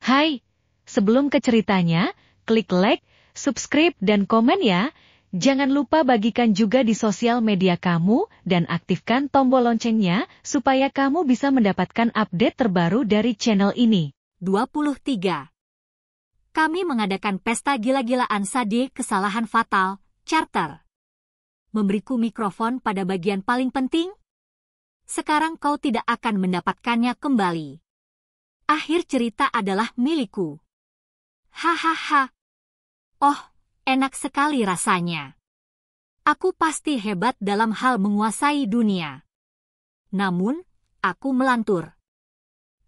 Hai, sebelum ke ceritanya, klik like, subscribe, dan komen ya. Jangan lupa bagikan juga di sosial media kamu dan aktifkan tombol loncengnya supaya kamu bisa mendapatkan update terbaru dari channel ini. 23. Kami mengadakan pesta gila-gilaan Sadie kesalahan fatal, Charter. Memberiku mikrofon pada bagian paling penting? Sekarang kau tidak akan mendapatkannya kembali. Akhir cerita adalah milikku. Hahaha. Oh, enak sekali rasanya. Aku pasti hebat dalam hal menguasai dunia. Namun, aku melantur.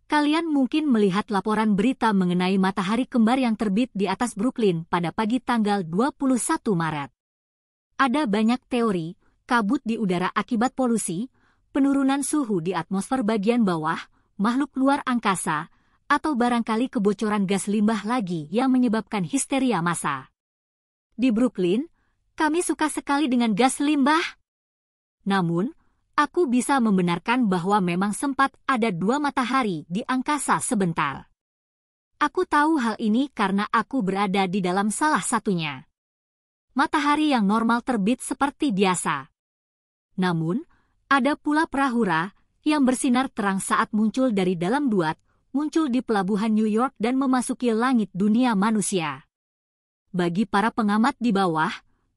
Kalian mungkin melihat laporan berita mengenai matahari kembar yang terbit di atas Brooklyn pada pagi tanggal 21 Maret. Ada banyak teori, kabut di udara akibat polusi, penurunan suhu di atmosfer bagian bawah, makhluk luar angkasa, atau barangkali kebocoran gas limbah lagi yang menyebabkan histeria massa. Di Brooklyn, kami suka sekali dengan gas limbah. Namun, aku bisa membenarkan bahwa memang sempat ada 2 matahari di angkasa sebentar. Aku tahu hal ini karena aku berada di dalam salah satunya. Matahari yang normal terbit seperti biasa. Namun, ada pula prahura yang bersinar terang saat muncul dari dalam duat, muncul di pelabuhan New York dan memasuki langit dunia manusia. Bagi para pengamat di bawah,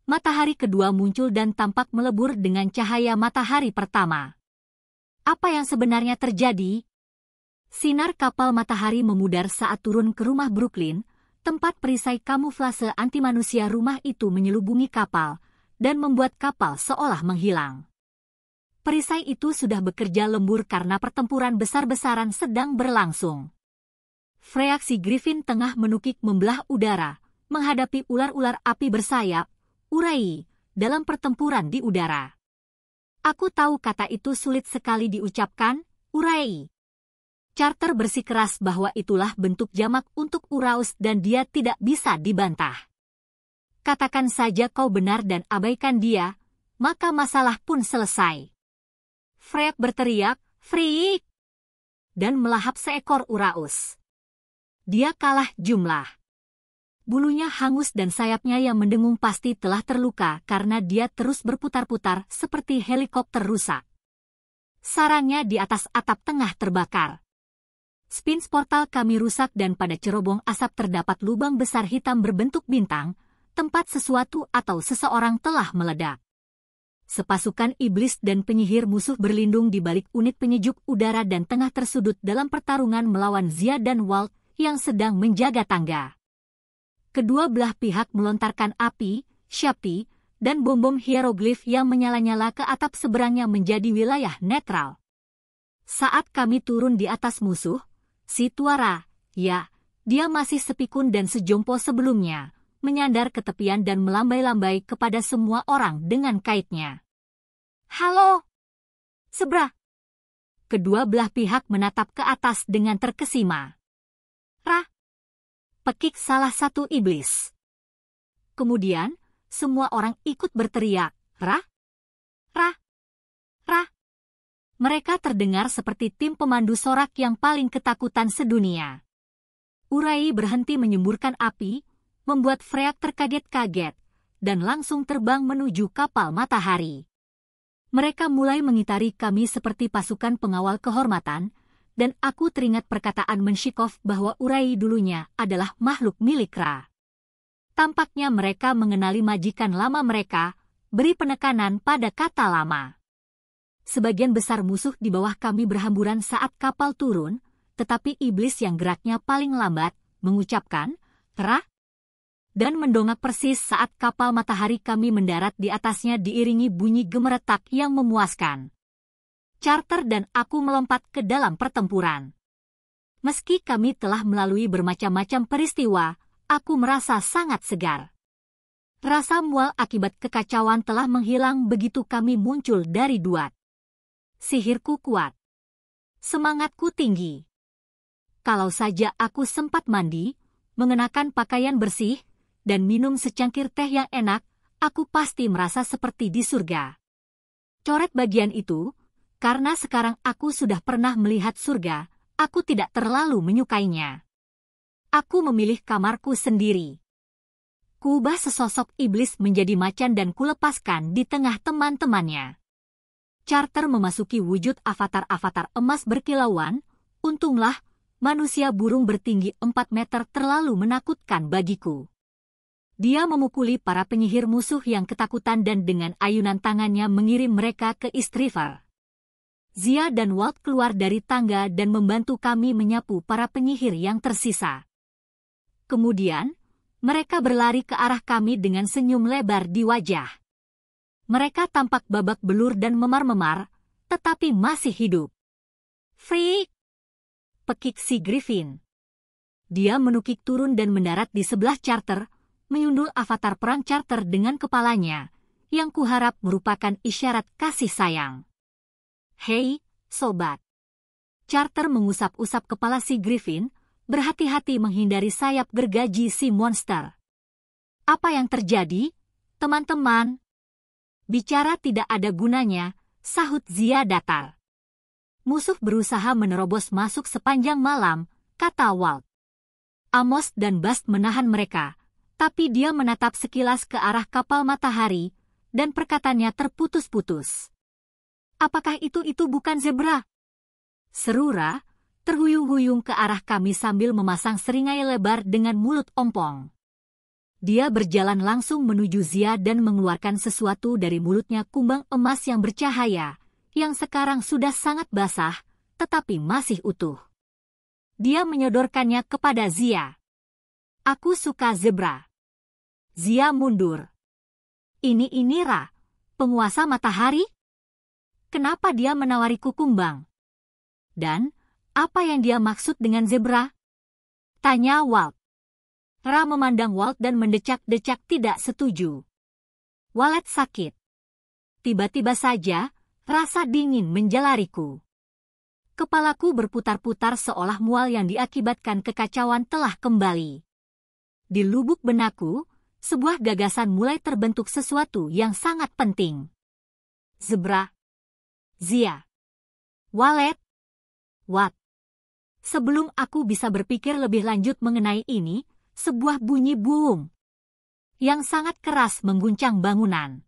matahari kedua muncul dan tampak melebur dengan cahaya matahari pertama. Apa yang sebenarnya terjadi? Sinar kapal matahari memudar saat turun ke rumah Brooklyn, tempat perisai kamuflase anti-manusia rumah itu menyelubungi kapal dan membuat kapal seolah menghilang. Perisai itu sudah bekerja lembur karena pertempuran besar-besaran sedang berlangsung. Reaksi Griffin tengah menukik membelah udara, menghadapi ular-ular api bersayap, Urai, dalam pertempuran di udara. Aku tahu kata itu sulit sekali diucapkan, Urai. Charter bersikeras bahwa itulah bentuk jamak untuk Uraus dan dia tidak bisa dibantah. Katakan saja kau benar dan abaikan dia, maka masalah pun selesai. Freak berteriak, Freak! Dan melahap seekor Uraus. Dia kalah jumlah. Bulunya hangus dan sayapnya yang mendengung pasti telah terluka karena dia terus berputar-putar seperti helikopter rusak. Sarangnya di atas atap tengah terbakar. Spins portal kami rusak dan pada cerobong asap terdapat lubang besar hitam berbentuk bintang, tempat sesuatu atau seseorang telah meledak. Sepasukan iblis dan penyihir musuh berlindung di balik unit penyejuk udara dan tengah tersudut dalam pertarungan melawan Zia dan Walt yang sedang menjaga tangga. Kedua belah pihak melontarkan api, syapi, dan bom-bom hieroglif yang menyala-nyala ke atap seberangnya menjadi wilayah netral. Saat kami turun di atas musuh, si Tuara, ya, dia masih sepikun dan sejompo sebelumnya, menyandar ke tepian dan melambai-lambai kepada semua orang dengan kaitnya. Halo! Sebra! Kedua belah pihak menatap ke atas dengan terkesima. Rah! Pekik salah satu iblis. Kemudian, semua orang ikut berteriak, Rah! Rah! Rah! Mereka terdengar seperti tim pemandu sorak yang paling ketakutan sedunia. Urai berhenti menyemburkan api, membuat Freak terkaget-kaget, dan langsung terbang menuju kapal matahari. Mereka mulai mengitari kami seperti pasukan pengawal kehormatan, dan aku teringat perkataan Menshikov bahwa Urai dulunya adalah makhluk milik Ra. Tampaknya mereka mengenali majikan lama mereka, beri penekanan pada kata lama. Sebagian besar musuh di bawah kami berhamburan saat kapal turun, tetapi iblis yang geraknya paling lambat, mengucapkan, Ra, dan mendongak persis saat kapal matahari kami mendarat di atasnya diiringi bunyi gemeretak yang memuaskan. Charter dan aku melompat ke dalam pertempuran. Meski kami telah melalui bermacam-macam peristiwa, aku merasa sangat segar. Rasa mual akibat kekacauan telah menghilang begitu kami muncul dari duat. Sihirku kuat. Semangatku tinggi. Kalau saja aku sempat mandi, mengenakan pakaian bersih, dan minum secangkir teh yang enak, aku pasti merasa seperti di surga. Coret bagian itu, karena sekarang aku sudah pernah melihat surga, aku tidak terlalu menyukainya. Aku memilih kamarku sendiri. Kuubah sesosok iblis menjadi macan dan kulepaskan di tengah teman-temannya. Charter memasuki wujud avatar-avatar emas berkilauan. Untunglah, manusia burung bertinggi 4 meter terlalu menakutkan bagiku. Dia memukuli para penyihir musuh yang ketakutan dan dengan ayunan tangannya mengirim mereka ke East River. Zia dan Walt keluar dari tangga dan membantu kami menyapu para penyihir yang tersisa. Kemudian, mereka berlari ke arah kami dengan senyum lebar di wajah. Mereka tampak babak belur dan memar-memar, tetapi masih hidup. Freak! Pekik si Griffin. Dia menukik turun dan mendarat di sebelah Charter, menyundul avatar perang Charter dengan kepalanya, yang kuharap merupakan isyarat kasih sayang. Hei, sobat. Charter mengusap-usap kepala si Griffin, berhati-hati menghindari sayap gergaji si monster. Apa yang terjadi, teman-teman? Bicara tidak ada gunanya, sahut Zia datar. Musuh berusaha menerobos masuk sepanjang malam, kata Walt. Amos dan Bast menahan mereka, tapi dia menatap sekilas ke arah kapal matahari, dan perkataannya terputus-putus. Apakah itu bukan zebra? Seru Ra, terhuyung-huyung ke arah kami sambil memasang seringai lebar dengan mulut ompong. Dia berjalan langsung menuju Zia dan mengeluarkan sesuatu dari mulutnya, kumbang emas yang bercahaya, yang sekarang sudah sangat basah, tetapi masih utuh. Dia menyodorkannya kepada Zia. Aku suka zebra. Zia mundur. Ini Ra, penguasa matahari? Kenapa dia menawariku kumbang? Dan, apa yang dia maksud dengan zebra? Tanya Walt. Ra memandang Walt dan mendecak-decak tidak setuju. Walet sakit. Tiba-tiba saja, rasa dingin menjalariku. Kepalaku berputar-putar seolah mual yang diakibatkan kekacauan telah kembali. Di lubuk benakku, sebuah gagasan mulai terbentuk, sesuatu yang sangat penting. Zebra. Zia. Walet. What? Sebelum aku bisa berpikir lebih lanjut mengenai ini, sebuah bunyi boom yang sangat keras mengguncang bangunan.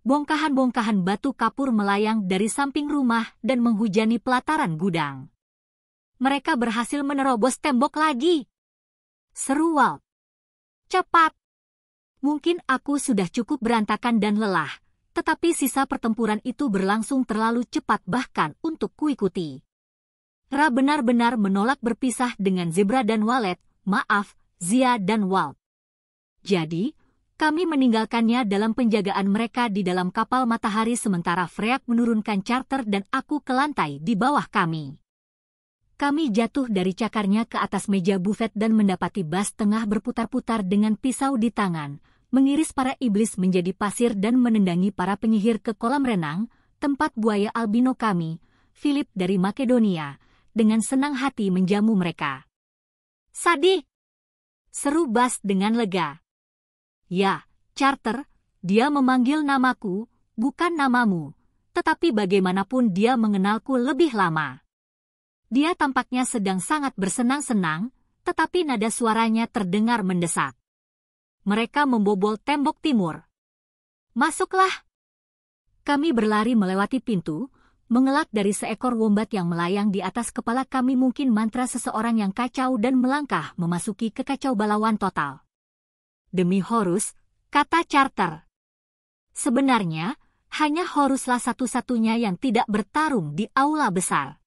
Bongkahan-bongkahan batu kapur melayang dari samping rumah dan menghujani pelataran gudang. Mereka berhasil menerobos tembok lagi. Seru Walt. Cepat. Mungkin aku sudah cukup berantakan dan lelah, tetapi sisa pertempuran itu berlangsung terlalu cepat bahkan untuk kuikuti. Ra benar-benar menolak berpisah dengan Zebra dan Walet, maaf, Zia dan Walt. Jadi, kami meninggalkannya dalam penjagaan mereka di dalam kapal matahari sementara Freak menurunkan Charter dan aku ke lantai di bawah kami. Kami jatuh dari cakarnya ke atas meja bufet dan mendapati Bast tengah berputar-putar dengan pisau di tangan, mengiris para iblis menjadi pasir dan menendangi para penyihir ke kolam renang, tempat buaya albino kami, Philip dari Makedonia, dengan senang hati menjamu mereka. Sadih! Seru Bast dengan lega. Ya, Charter, dia memanggil namaku, bukan namamu, tetapi bagaimanapun dia mengenalku lebih lama. Dia tampaknya sedang sangat bersenang-senang, tetapi nada suaranya terdengar mendesak. Mereka membobol tembok timur. Masuklah! Kami berlari melewati pintu, mengelak dari seekor wombat yang melayang di atas kepala kami, mungkin mantra seseorang yang kacau, dan melangkah memasuki kekacaubalauan total. Demi Horus, kata Charter. Sebenarnya, hanya Horuslah satu-satunya yang tidak bertarung di aula besar.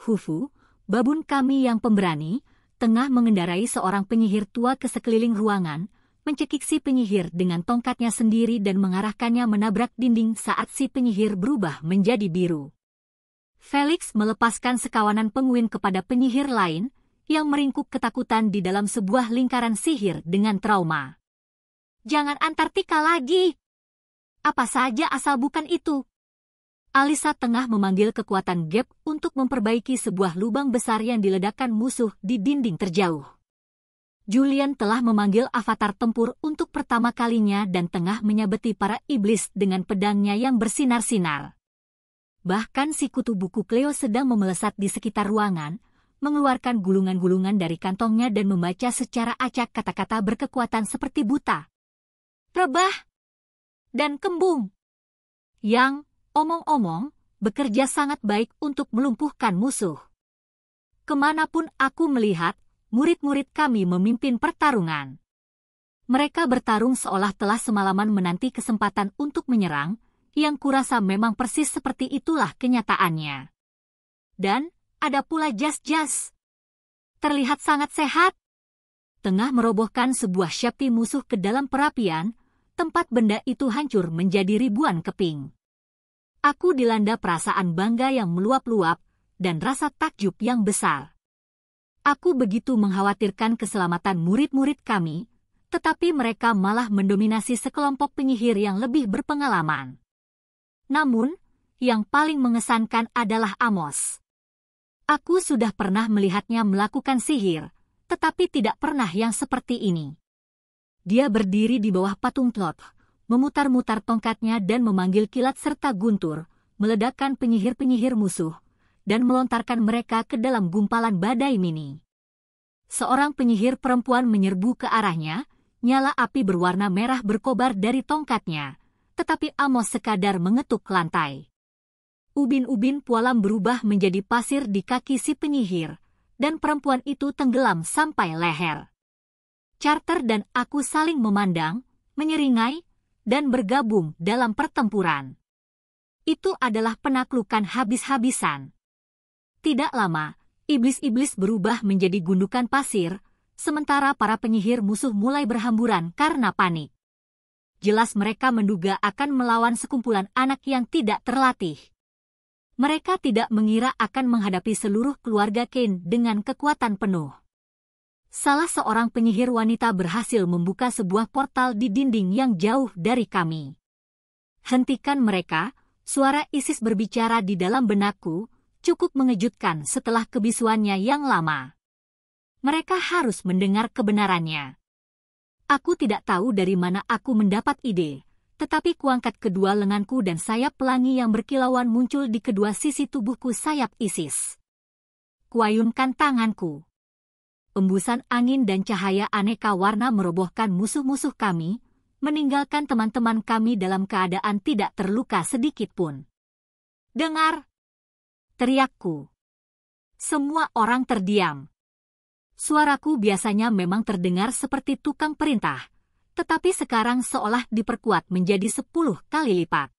Hufu, babun kami yang pemberani, tengah mengendarai seorang penyihir tua ke sekeliling ruangan, mencekik si penyihir dengan tongkatnya sendiri dan mengarahkannya menabrak dinding saat si penyihir berubah menjadi biru. Felix melepaskan sekawanan penguin kepada penyihir lain, yang meringkuk ketakutan di dalam sebuah lingkaran sihir dengan trauma. Jangan Antartika lagi! Apa saja asal bukan itu. Alisa tengah memanggil kekuatan Gap untuk memperbaiki sebuah lubang besar yang diledakkan musuh di dinding terjauh. Julian telah memanggil avatar tempur untuk pertama kalinya dan tengah menyabeti para iblis dengan pedangnya yang bersinar-sinar. Bahkan si kutu buku Cleo sedang memelesat di sekitar ruangan, mengeluarkan gulungan-gulungan dari kantongnya dan membaca secara acak kata-kata berkekuatan seperti buta, rebah, dan kembung. Yang, omong-omong, bekerja sangat baik untuk melumpuhkan musuh. Kemanapun aku melihat, murid-murid kami memimpin pertarungan. Mereka bertarung seolah telah semalaman menanti kesempatan untuk menyerang, yang kurasa memang persis seperti itulah kenyataannya. Dan, ada pula jas-jas. Terlihat sangat sehat. Tengah merobohkan sebuah syakti musuh ke dalam perapian, tempat benda itu hancur menjadi ribuan keping. Aku dilanda perasaan bangga yang meluap-luap, dan rasa takjub yang besar. Aku begitu mengkhawatirkan keselamatan murid-murid kami, tetapi mereka malah mendominasi sekelompok penyihir yang lebih berpengalaman. Namun, yang paling mengesankan adalah Amos. Aku sudah pernah melihatnya melakukan sihir, tetapi tidak pernah yang seperti ini. Dia berdiri di bawah patung Thoth, memutar-mutar tongkatnya dan memanggil kilat serta guntur, meledakkan penyihir-penyihir musuh, dan melontarkan mereka ke dalam gumpalan badai mini. Seorang penyihir perempuan menyerbu ke arahnya, nyala api berwarna merah berkobar dari tongkatnya, tetapi Amos sekadar mengetuk lantai. Ubin-ubin pualam berubah menjadi pasir di kaki si penyihir, dan perempuan itu tenggelam sampai leher. Carter dan aku saling memandang, menyeringai, dan bergabung dalam pertempuran. Itu adalah penaklukan habis-habisan. Tidak lama, iblis-iblis berubah menjadi gundukan pasir, sementara para penyihir musuh mulai berhamburan karena panik. Jelas mereka menduga akan melawan sekumpulan anak yang tidak terlatih. Mereka tidak mengira akan menghadapi seluruh keluarga Kane dengan kekuatan penuh. Salah seorang penyihir wanita berhasil membuka sebuah portal di dinding yang jauh dari kami. Hentikan mereka, suara Isis berbicara di dalam benakku, cukup mengejutkan setelah kebisuannya yang lama. Mereka harus mendengar kebenarannya. Aku tidak tahu dari mana aku mendapat ide. Tetapi kuangkat kedua lenganku dan sayap pelangi yang berkilauan muncul di kedua sisi tubuhku sayap Isis. Kuayunkan tanganku. Embusan angin dan cahaya aneka warna merobohkan musuh-musuh kami, meninggalkan teman-teman kami dalam keadaan tidak terluka sedikit pun. Dengar! Teriakku. Semua orang terdiam. Suaraku biasanya memang terdengar seperti tukang perintah, tetapi sekarang seolah diperkuat menjadi 10 kali lipat.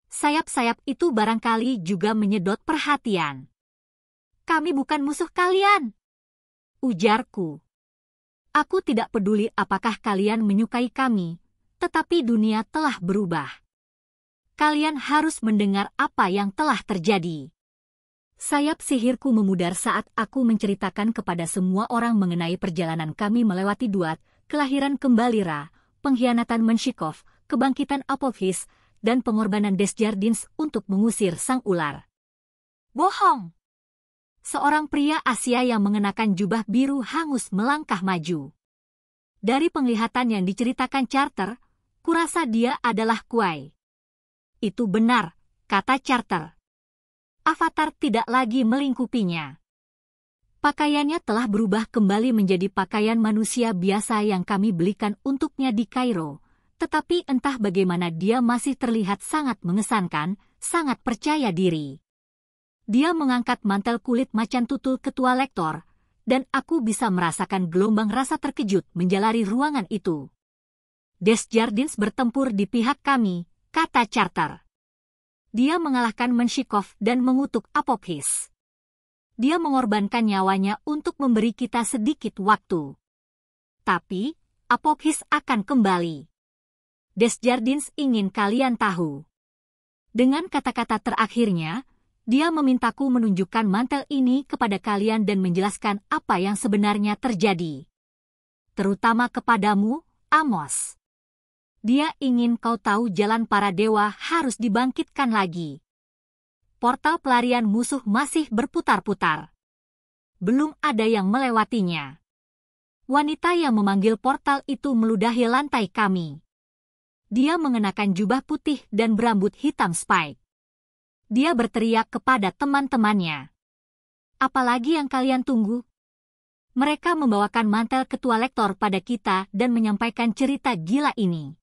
Sayap-sayap itu barangkali juga menyedot perhatian. Kami bukan musuh kalian, ujarku. Aku tidak peduli apakah kalian menyukai kami, tetapi dunia telah berubah. Kalian harus mendengar apa yang telah terjadi. Sayap sihirku memudar saat aku menceritakan kepada semua orang mengenai perjalanan kami melewati Duat, kelahiran kembali Ra, pengkhianatan Menshikov, kebangkitan Apophis, dan pengorbanan Desjardins untuk mengusir sang ular. Bohong! Seorang pria Asia yang mengenakan jubah biru hangus melangkah maju. Dari penglihatan yang diceritakan Carter, kurasa dia adalah Kuai. Itu benar, kata Carter. Avatar tidak lagi melingkupinya. Pakaiannya telah berubah kembali menjadi pakaian manusia biasa yang kami belikan untuknya di Kairo, tetapi entah bagaimana dia masih terlihat sangat mengesankan, sangat percaya diri. Dia mengangkat mantel kulit macan tutul ketua lektor, dan aku bisa merasakan gelombang rasa terkejut menjalari ruangan itu. Desjardins bertempur di pihak kami, kata Carter. Dia mengalahkan Menshikov dan mengutuk Apophis. Dia mengorbankan nyawanya untuk memberi kita sedikit waktu. Tapi, Apophis akan kembali. Desjardins ingin kalian tahu. Dengan kata-kata terakhirnya, dia memintaku menunjukkan mantel ini kepada kalian dan menjelaskan apa yang sebenarnya terjadi. Terutama kepadamu, Amos. Dia ingin kau tahu jalan para dewa harus dibangkitkan lagi. Portal pelarian musuh masih berputar-putar. Belum ada yang melewatinya. Wanita yang memanggil portal itu meludahi lantai kami. Dia mengenakan jubah putih dan berambut hitam spike. Dia berteriak kepada teman-temannya. Apalagi yang kalian tunggu? Mereka membawakan mantel ketua lektor pada kita dan menyampaikan cerita gila ini.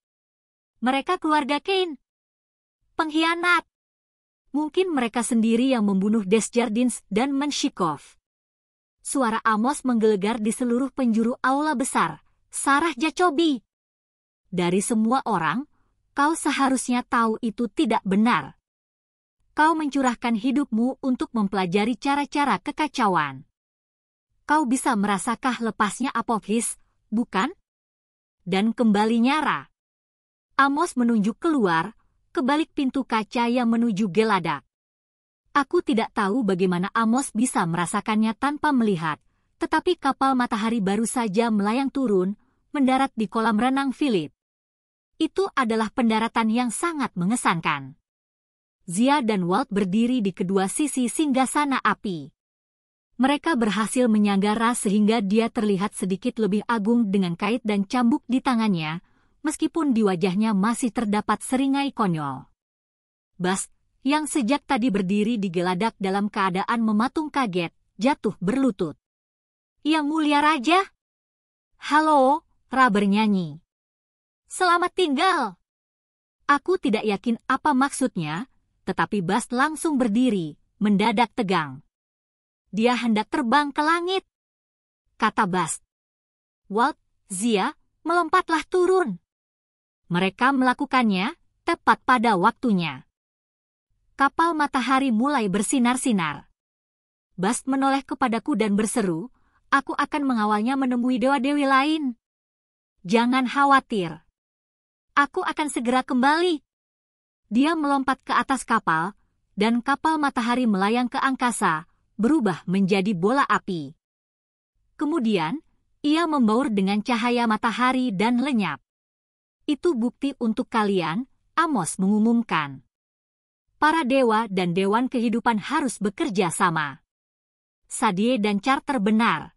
Mereka keluarga Kane. Pengkhianat. Mungkin mereka sendiri yang membunuh Desjardins dan Menshikov. Suara Amos menggelegar di seluruh penjuru aula besar. Sarah Jacobi. Dari semua orang, kau seharusnya tahu itu tidak benar. Kau mencurahkan hidupmu untuk mempelajari cara-cara kekacauan. Kau bisa merasakah lepasnya Apophis, bukan? Dan kembali nyara. Amos menunjuk keluar, ke balik pintu kaca yang menuju Geladak. Aku tidak tahu bagaimana Amos bisa merasakannya tanpa melihat, tetapi kapal matahari baru saja melayang turun, mendarat di kolam renang Philip. Itu adalah pendaratan yang sangat mengesankan. Zia dan Walt berdiri di kedua sisi singgasana api. Mereka berhasil menyanggara sehingga dia terlihat sedikit lebih agung dengan kait dan cambuk di tangannya, meskipun di wajahnya masih terdapat seringai konyol. Bas, yang sejak tadi berdiri di Geladak dalam keadaan mematung kaget, jatuh berlutut. Yang mulia raja? Halo, Ra bernyanyi. Selamat tinggal. Aku tidak yakin apa maksudnya, tetapi Bas langsung berdiri, mendadak tegang. Dia hendak terbang ke langit, kata Bas. Walt, Zia, melompatlah turun. Mereka melakukannya, tepat pada waktunya. Kapal matahari mulai bersinar-sinar. Bas menoleh kepadaku dan berseru, aku akan mengawalnya menemui dewa-dewi lain. Jangan khawatir. Aku akan segera kembali. Dia melompat ke atas kapal, dan kapal matahari melayang ke angkasa, berubah menjadi bola api. Kemudian, ia membaur dengan cahaya matahari dan lenyap. Itu bukti untuk kalian, Amos mengumumkan. Para dewa dan dewan kehidupan harus bekerja sama. Sadie dan Charter benar.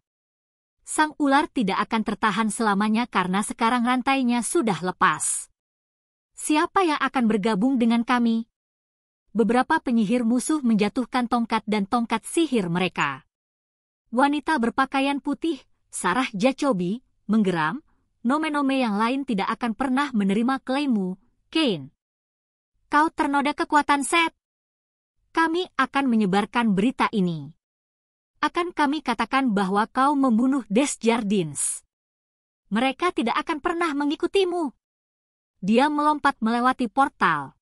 Sang ular tidak akan tertahan selamanya karena sekarang rantainya sudah lepas. Siapa yang akan bergabung dengan kami? Beberapa penyihir musuh menjatuhkan tongkat dan tongkat sihir mereka. Wanita berpakaian putih, Sarah Jacobi, menggeram, nome-nome yang lain tidak akan pernah menerima klaimmu, Kane. Kau ternoda kekuatan Set. Kami akan menyebarkan berita ini. Akan kami katakan bahwa kau membunuh Desjardins. Mereka tidak akan pernah mengikutimu. Dia melompat melewati portal.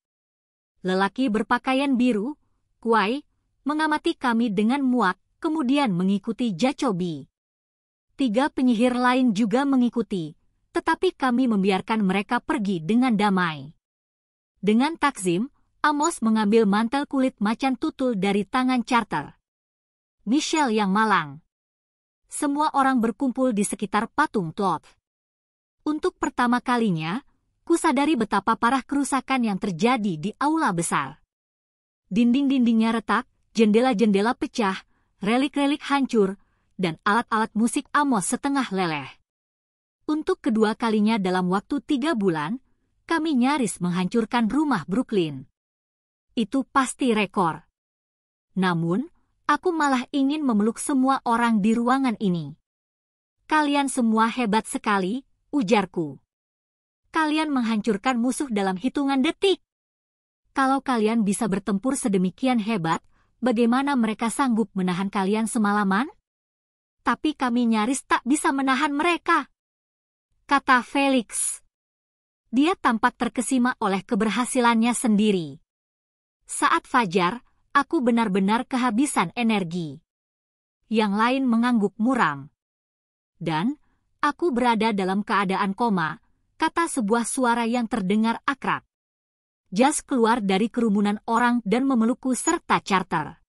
Lelaki berpakaian biru, Kuai, mengamati kami dengan muak, kemudian mengikuti Jacobi. 3 penyihir lain juga mengikuti, tetapi kami membiarkan mereka pergi dengan damai. Dengan takzim, Amos mengambil mantel kulit macan tutul dari tangan Charter. Michelle yang malang. Semua orang berkumpul di sekitar patung Thoth. Untuk pertama kalinya, kusadari betapa parah kerusakan yang terjadi di aula besar. Dinding-dindingnya retak, jendela-jendela pecah, relik-relik hancur, dan alat-alat musik Amos setengah leleh. Untuk kedua kalinya dalam waktu 3 bulan, kami nyaris menghancurkan rumah Brooklyn. Itu pasti rekor. Namun, aku malah ingin memeluk semua orang di ruangan ini. Kalian semua hebat sekali, ujarku. Kalian menghancurkan musuh dalam hitungan detik. Kalau kalian bisa bertempur sedemikian hebat, bagaimana mereka sanggup menahan kalian semalaman? Tapi kami nyaris tak bisa menahan mereka, kata Felix. Dia tampak terkesima oleh keberhasilannya sendiri. Saat fajar, aku benar-benar kehabisan energi. Yang lain mengangguk muram. Dan, aku berada dalam keadaan koma, kata sebuah suara yang terdengar akrab. Jas keluar dari kerumunan orang dan memelukku serta Charter.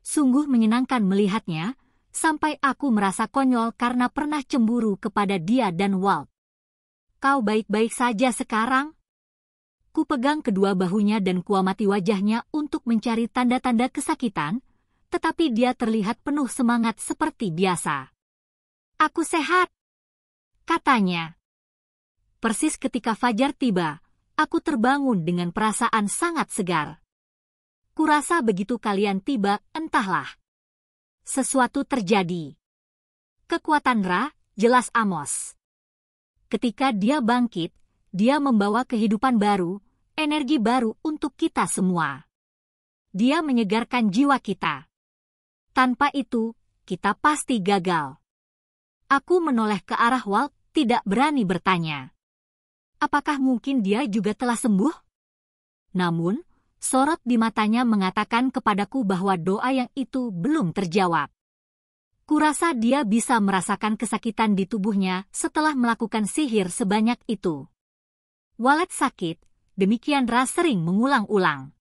Sungguh menyenangkan melihatnya, sampai aku merasa konyol karena pernah cemburu kepada dia dan Walt. Kau baik-baik saja sekarang? Kupegang kedua bahunya dan kuamati wajahnya untuk mencari tanda-tanda kesakitan, tetapi dia terlihat penuh semangat seperti biasa. Aku sehat, katanya. Persis ketika fajar tiba, aku terbangun dengan perasaan sangat segar. Kurasa begitu kalian tiba, entahlah. Sesuatu terjadi. Kekuatan Ra, jelas Amos. Ketika dia bangkit, dia membawa kehidupan baru, energi baru untuk kita semua. Dia menyegarkan jiwa kita. Tanpa itu, kita pasti gagal. Aku menoleh ke arah Walt, tidak berani bertanya. Apakah mungkin dia juga telah sembuh? Namun, sorot di matanya mengatakan kepadaku bahwa doa yang itu belum terjawab. Kurasa dia bisa merasakan kesakitan di tubuhnya setelah melakukan sihir sebanyak itu. Walet sakit, demikian Ra sering mengulang-ulang.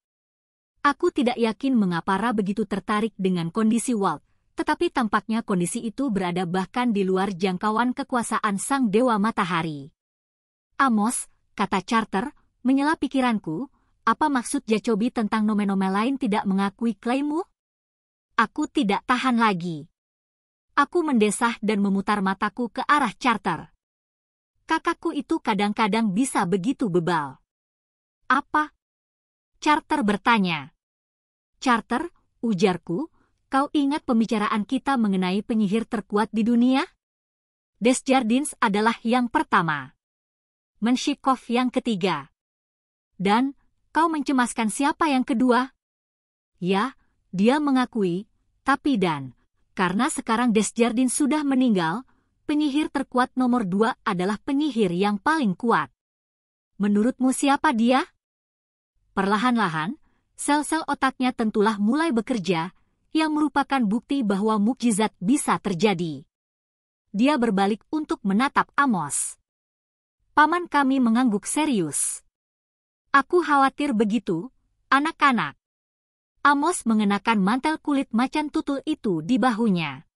Aku tidak yakin mengapa Ra begitu tertarik dengan kondisi Walt, tetapi tampaknya kondisi itu berada bahkan di luar jangkauan kekuasaan sang Dewa Matahari. Amos, kata Carter, menyela pikiranku, apa maksud Jacobi tentang nome-nome lain tidak mengakui klaimmu? Aku tidak tahan lagi. Aku mendesah dan memutar mataku ke arah Carter. Kakakku itu kadang-kadang bisa begitu bebal. Apa? Carter bertanya. Carter, ujarku, kau ingat pembicaraan kita mengenai penyihir terkuat di dunia? Desjardins adalah yang pertama. Menshikov yang ketiga. Dan, kau mencemaskan siapa yang kedua? Ya, dia mengakui, tapi karena sekarang Desjardins sudah meninggal, penyihir terkuat nomor 2 adalah penyihir yang paling kuat. Menurutmu siapa dia? Perlahan-lahan, sel-sel otaknya tentulah mulai bekerja, yang merupakan bukti bahwa mukjizat bisa terjadi. Dia berbalik untuk menatap Amos. Paman kami mengangguk serius. Aku khawatir begitu, anak-anak. Amos mengenakan mantel kulit macan tutul itu di bahunya.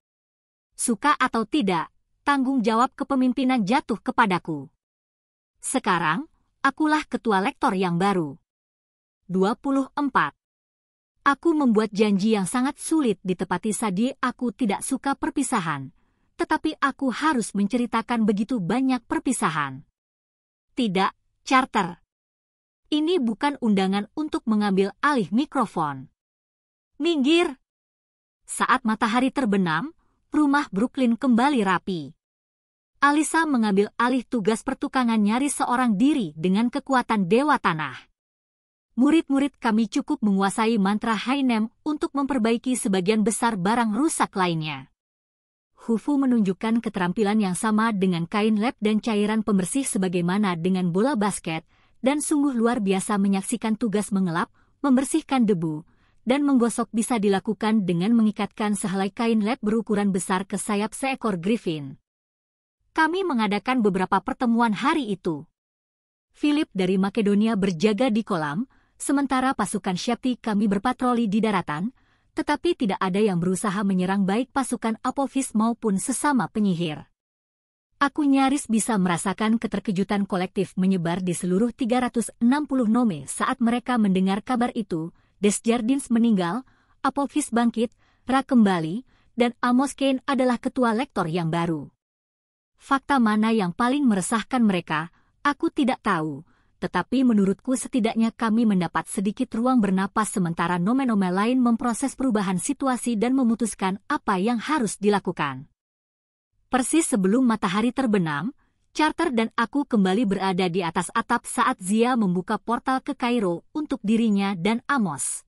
Suka atau tidak, tanggung jawab kepemimpinan jatuh kepadaku. Sekarang, akulah ketua lektor yang baru. 24. Aku membuat janji yang sangat sulit ditepati saat aku tidak suka perpisahan, tetapi aku harus menceritakan begitu banyak perpisahan. Tidak, Carter. Ini bukan undangan untuk mengambil alih mikrofon. Minggir! Saat matahari terbenam, rumah Brooklyn kembali rapi. Alisa mengambil alih tugas pertukangan nyaris seorang diri dengan kekuatan Dewa Tanah. Murid-murid kami cukup menguasai mantra Hainem untuk memperbaiki sebagian besar barang rusak lainnya. Hufu menunjukkan keterampilan yang sama dengan kain lap dan cairan pembersih sebagaimana dengan bola basket, dan sungguh luar biasa menyaksikan tugas mengelap, membersihkan debu, dan menggosok bisa dilakukan dengan mengikatkan sehelai kain lap berukuran besar ke sayap seekor griffin. Kami mengadakan beberapa pertemuan hari itu. Philip dari Makedonia berjaga di kolam, sementara pasukan Shakti kami berpatroli di daratan, tetapi tidak ada yang berusaha menyerang baik pasukan Apophis maupun sesama penyihir. Aku nyaris bisa merasakan keterkejutan kolektif menyebar di seluruh 360 nome saat mereka mendengar kabar itu, Desjardins meninggal, Apophis bangkit, Ra kembali, dan Amos Kane adalah ketua lektor yang baru. Fakta mana yang paling meresahkan mereka, aku tidak tahu. Tetapi menurutku setidaknya kami mendapat sedikit ruang bernapas sementara nome-nome lain memproses perubahan situasi dan memutuskan apa yang harus dilakukan. Persis sebelum matahari terbenam, Carter dan aku kembali berada di atas atap saat Zia membuka portal ke Kairo untuk dirinya dan Amos.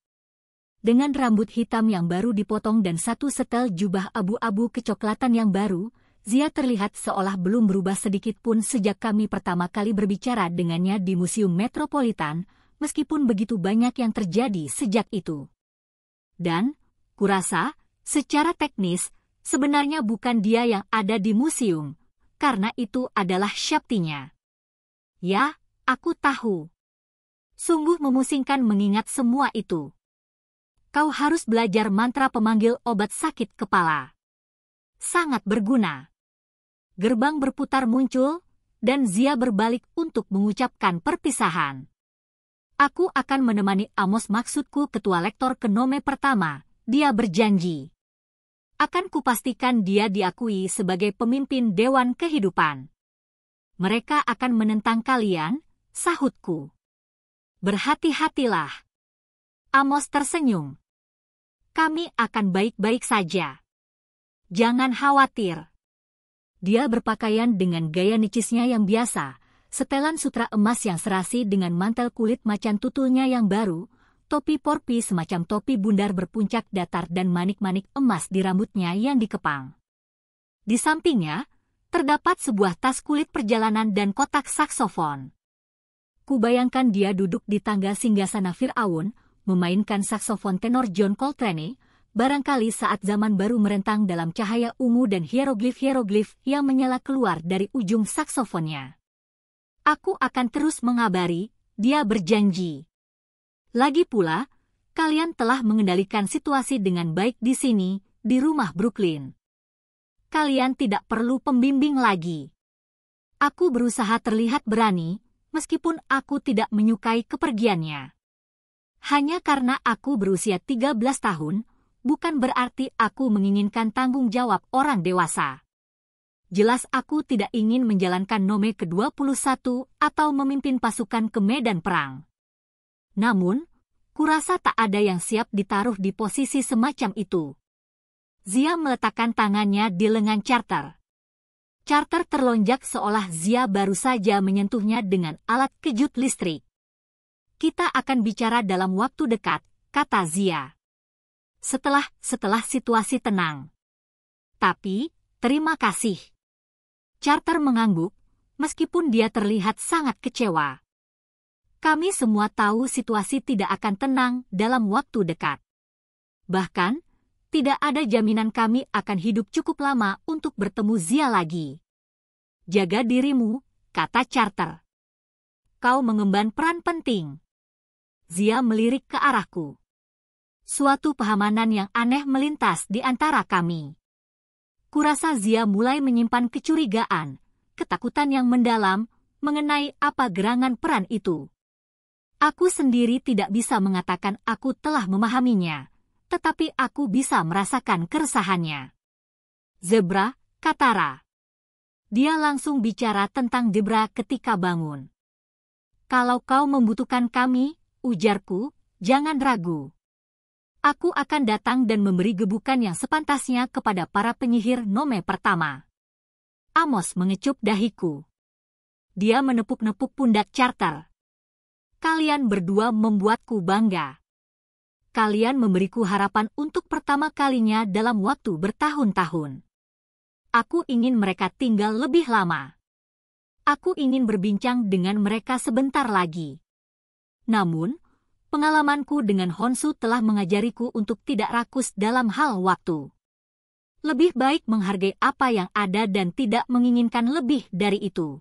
Dengan rambut hitam yang baru dipotong dan satu setel jubah abu-abu kecoklatan yang baru, Zia terlihat seolah belum berubah sedikit pun sejak kami pertama kali berbicara dengannya di Museum Metropolitan, meskipun begitu banyak yang terjadi sejak itu. Dan, kurasa, secara teknis, sebenarnya bukan dia yang ada di museum, karena itu adalah Shakti-nya. Ya, aku tahu. Sungguh memusingkan mengingat semua itu. Kau harus belajar mantra pemanggil obat sakit kepala. Sangat berguna. Gerbang berputar muncul, dan Zia berbalik untuk mengucapkan perpisahan. Aku akan menemani Amos, maksudku ketua lektor ke nome pertama, dia berjanji. Akan kupastikan dia diakui sebagai pemimpin Dewan Kehidupan. Mereka akan menentang kalian, sahutku. Berhati-hatilah. Amos tersenyum. Kami akan baik-baik saja. Jangan khawatir. Dia berpakaian dengan gaya nicisnya yang biasa, setelan sutra emas yang serasi dengan mantel kulit macan tutulnya yang baru, topi porpi semacam topi bundar berpuncak datar dan manik-manik emas di rambutnya yang dikepang. Di sampingnya, terdapat sebuah tas kulit perjalanan dan kotak saksofon. Kubayangkan dia duduk di tangga singgasana Fir'aun, memainkan saksofon tenor John Coltrane, barangkali saat zaman baru merentang dalam cahaya ungu dan hieroglif-hieroglif yang menyala keluar dari ujung saksofonnya. Aku akan terus mengabari, dia berjanji. Lagi pula, kalian telah mengendalikan situasi dengan baik di sini, di rumah Brooklyn. Kalian tidak perlu pembimbing lagi. Aku berusaha terlihat berani, meskipun aku tidak menyukai kepergiannya. Hanya karena aku berusia 13 tahun, bukan berarti aku menginginkan tanggung jawab orang dewasa. Jelas aku tidak ingin menjalankan Nome ke-21 atau memimpin pasukan ke medan perang. Namun, kurasa tak ada yang siap ditaruh di posisi semacam itu. Zia meletakkan tangannya di lengan Carter. Carter terlonjak seolah Zia baru saja menyentuhnya dengan alat kejut listrik. Kita akan bicara dalam waktu dekat, kata Zia. Setelah situasi tenang. Tapi, terima kasih. Carter mengangguk, meskipun dia terlihat sangat kecewa. Kami semua tahu situasi tidak akan tenang dalam waktu dekat. Bahkan, tidak ada jaminan kami akan hidup cukup lama untuk bertemu Zia lagi. Jaga dirimu, kata Carter. Kau mengemban peran penting. Zia melirik ke arahku. Suatu pahamanan yang aneh melintas di antara kami. Kurasa Zia mulai menyimpan kecurigaan, ketakutan yang mendalam mengenai apa gerangan peran itu. Aku sendiri tidak bisa mengatakan aku telah memahaminya, tetapi aku bisa merasakan keresahannya. Zebra, Katara. Dia langsung bicara tentang Debra ketika bangun. Kalau kau membutuhkan kami, ujarku, jangan ragu. Aku akan datang dan memberi gebukan yang sepantasnya kepada para penyihir Nome pertama. Amos mengecup dahiku. Dia menepuk-nepuk pundak Carter. Kalian berdua membuatku bangga. Kalian memberiku harapan untuk pertama kalinya dalam waktu bertahun-tahun. Aku ingin mereka tinggal lebih lama. Aku ingin berbincang dengan mereka sebentar lagi. Namun, pengalamanku dengan Honshu telah mengajariku untuk tidak rakus dalam hal waktu. Lebih baik menghargai apa yang ada dan tidak menginginkan lebih dari itu.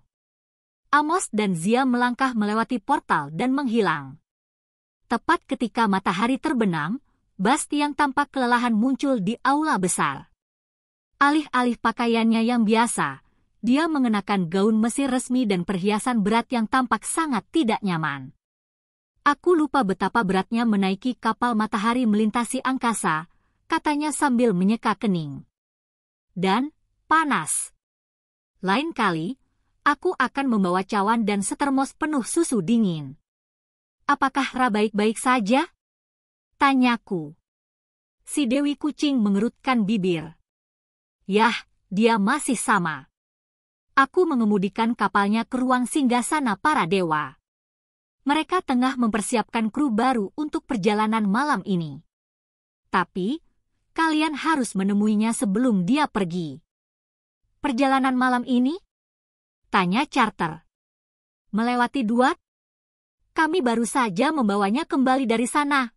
Amos dan Zia melangkah melewati portal dan menghilang. Tepat ketika matahari terbenam, Basti yang tampak kelelahan muncul di aula besar. Alih-alih pakaiannya yang biasa, dia mengenakan gaun Mesir resmi dan perhiasan berat yang tampak sangat tidak nyaman. Aku lupa betapa beratnya menaiki kapal matahari melintasi angkasa, katanya sambil menyeka kening. Dan, panas. Lain kali, aku akan membawa cawan dan setermos penuh susu dingin. Apakah Ra baik-baik saja? Tanyaku. Si Dewi Kucing mengerutkan bibir. Yah, dia masih sama. Aku mengemudikan kapalnya ke ruang singgasana para dewa. Mereka tengah mempersiapkan kru baru untuk perjalanan malam ini. Tapi, kalian harus menemuinya sebelum dia pergi. Perjalanan malam ini? Tanya Carter. Melewati Duat? Kami baru saja membawanya kembali dari sana.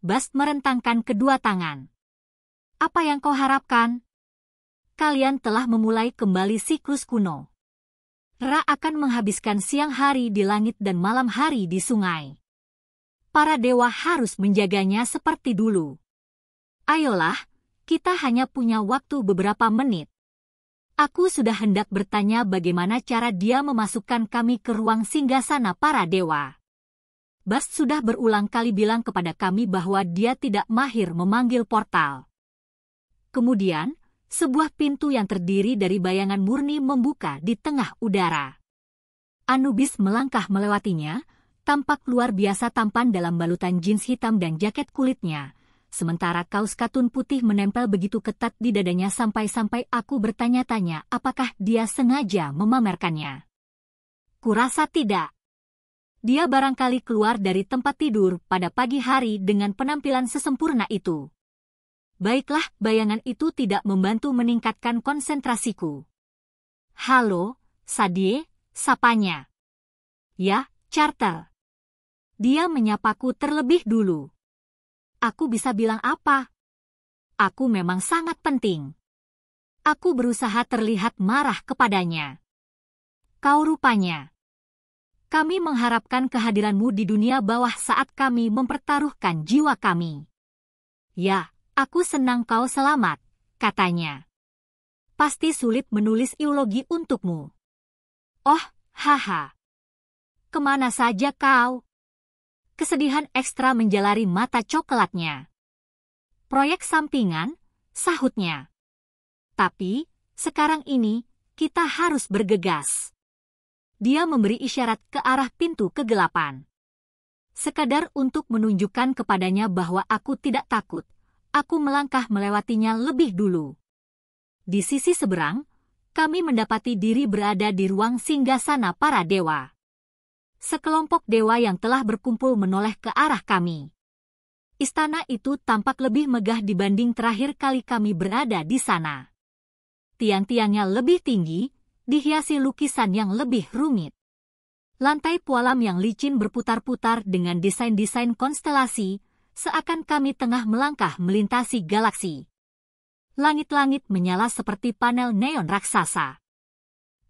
Bast merentangkan kedua tangan. Apa yang kau harapkan? Kalian telah memulai kembali siklus kuno. Ra akan menghabiskan siang hari di langit dan malam hari di sungai. Para dewa harus menjaganya seperti dulu. Ayolah, kita hanya punya waktu beberapa menit. Aku sudah hendak bertanya bagaimana cara dia memasukkan kami ke ruang singgasana para dewa. Bast sudah berulang kali bilang kepada kami bahwa dia tidak mahir memanggil portal. Kemudian, sebuah pintu yang terdiri dari bayangan murni membuka di tengah udara. Anubis melangkah melewatinya, tampak luar biasa tampan dalam balutan jeans hitam dan jaket kulitnya, sementara kaos katun putih menempel begitu ketat di dadanya sampai-sampai aku bertanya-tanya apakah dia sengaja memamerkannya. Kurasa tidak. Dia barangkali keluar dari tempat tidur pada pagi hari dengan penampilan sesempurna itu. Baiklah, bayangan itu tidak membantu meningkatkan konsentrasiku. Halo, Sadie, sapanya. Ya, Charter. Dia menyapaku terlebih dulu. Aku bisa bilang apa? Aku memang sangat penting. Aku berusaha terlihat marah kepadanya. Kau rupanya. Kami mengharapkan kehadiranmu di dunia bawah saat kami mempertaruhkan jiwa kami. Ya, aku senang kau selamat, katanya. Pasti sulit menulis eulogi untukmu. Oh, haha. Kemana saja kau? Kesedihan ekstra menjalari mata coklatnya. Proyek sampingan, sahutnya. Tapi, sekarang ini, kita harus bergegas. Dia memberi isyarat ke arah pintu kegelapan. Sekadar untuk menunjukkan kepadanya bahwa aku tidak takut, aku melangkah melewatinya lebih dulu. Di sisi seberang, kami mendapati diri berada di ruang singgasana para dewa. Sekelompok dewa yang telah berkumpul menoleh ke arah kami. Istana itu tampak lebih megah dibanding terakhir kali kami berada di sana. Tiang-tiangnya lebih tinggi, dihiasi lukisan yang lebih rumit. Lantai pualam yang licin berputar-putar dengan desain-desain konstelasi, seakan kami tengah melangkah melintasi galaksi. Langit-langit menyala seperti panel neon raksasa.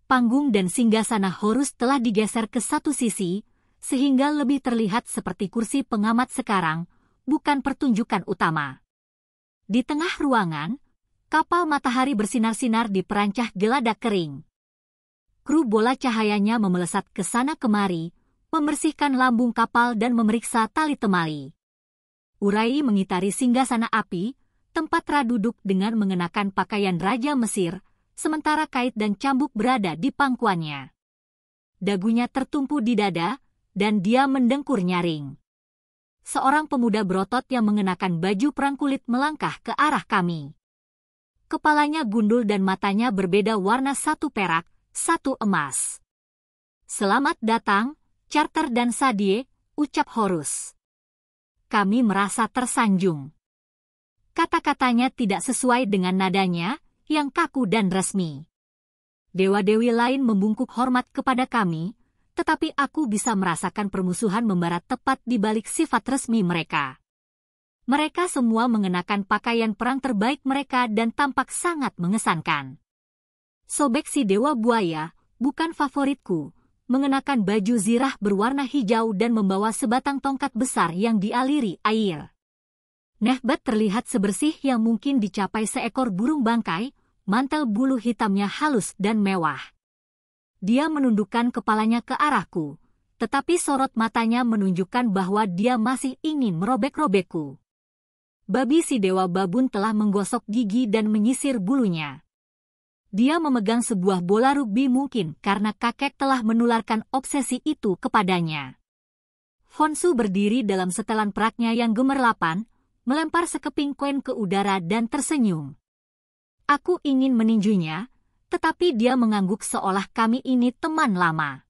Panggung dan singgasana Horus telah digeser ke satu sisi, sehingga lebih terlihat seperti kursi pengamat sekarang, bukan pertunjukan utama. Di tengah ruangan, kapal matahari bersinar-sinar di perancah geladak kering. Kru bola cahayanya memelesat ke sana kemari, membersihkan lambung kapal dan memeriksa tali temali. Urai mengitari singgasana api, tempat Ra duduk dengan mengenakan pakaian Raja Mesir, sementara kait dan cambuk berada di pangkuannya. Dagunya tertumpu di dada, dan dia mendengkur nyaring. Seorang pemuda berotot yang mengenakan baju perang kulit melangkah ke arah kami. Kepalanya gundul dan matanya berbeda warna, satu perak, satu emas. Selamat datang, Charter dan Sadie, ucap Horus. Kami merasa tersanjung. Kata-katanya tidak sesuai dengan nadanya, yang kaku dan resmi. Dewa-dewi lain membungkuk hormat kepada kami, tetapi aku bisa merasakan permusuhan membara tepat di balik sifat resmi mereka. Mereka semua mengenakan pakaian perang terbaik mereka dan tampak sangat mengesankan. Sobek si dewa buaya, bukan favoritku, mengenakan baju zirah berwarna hijau dan membawa sebatang tongkat besar yang dialiri air. Nehbet terlihat sebersih yang mungkin dicapai seekor burung bangkai, mantel bulu hitamnya halus dan mewah. Dia menundukkan kepalanya ke arahku, tetapi sorot matanya menunjukkan bahwa dia masih ingin merobek-robekku. Babi si dewa babun telah menggosok gigi dan menyisir bulunya. Dia memegang sebuah bola rugbi mungkin karena kakek telah menularkan obsesi itu kepadanya. Fonsu berdiri dalam setelan peraknya yang gemerlapan, melempar sekeping koin ke udara dan tersenyum. Aku ingin meninjunya, tetapi dia mengangguk seolah kami ini teman lama.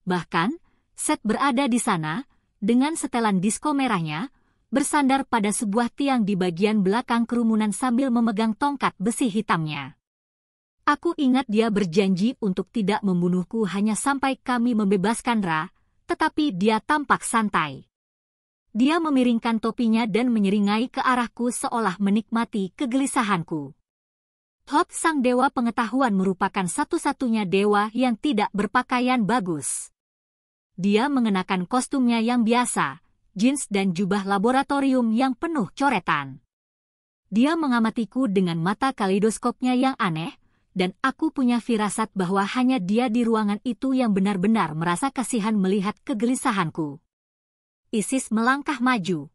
Bahkan, Seth berada di sana, dengan setelan disko merahnya, bersandar pada sebuah tiang di bagian belakang kerumunan sambil memegang tongkat besi hitamnya. Aku ingat dia berjanji untuk tidak membunuhku hanya sampai kami membebaskan Ra, tetapi dia tampak santai. Dia memiringkan topinya dan menyeringai ke arahku seolah menikmati kegelisahanku. Thoth sang dewa pengetahuan merupakan satu-satunya dewa yang tidak berpakaian bagus. Dia mengenakan kostumnya yang biasa, jeans dan jubah laboratorium yang penuh coretan. Dia mengamatiku dengan mata kaleidoskopnya yang aneh, dan aku punya firasat bahwa hanya dia di ruangan itu yang benar-benar merasa kasihan melihat kegelisahanku. Isis melangkah maju.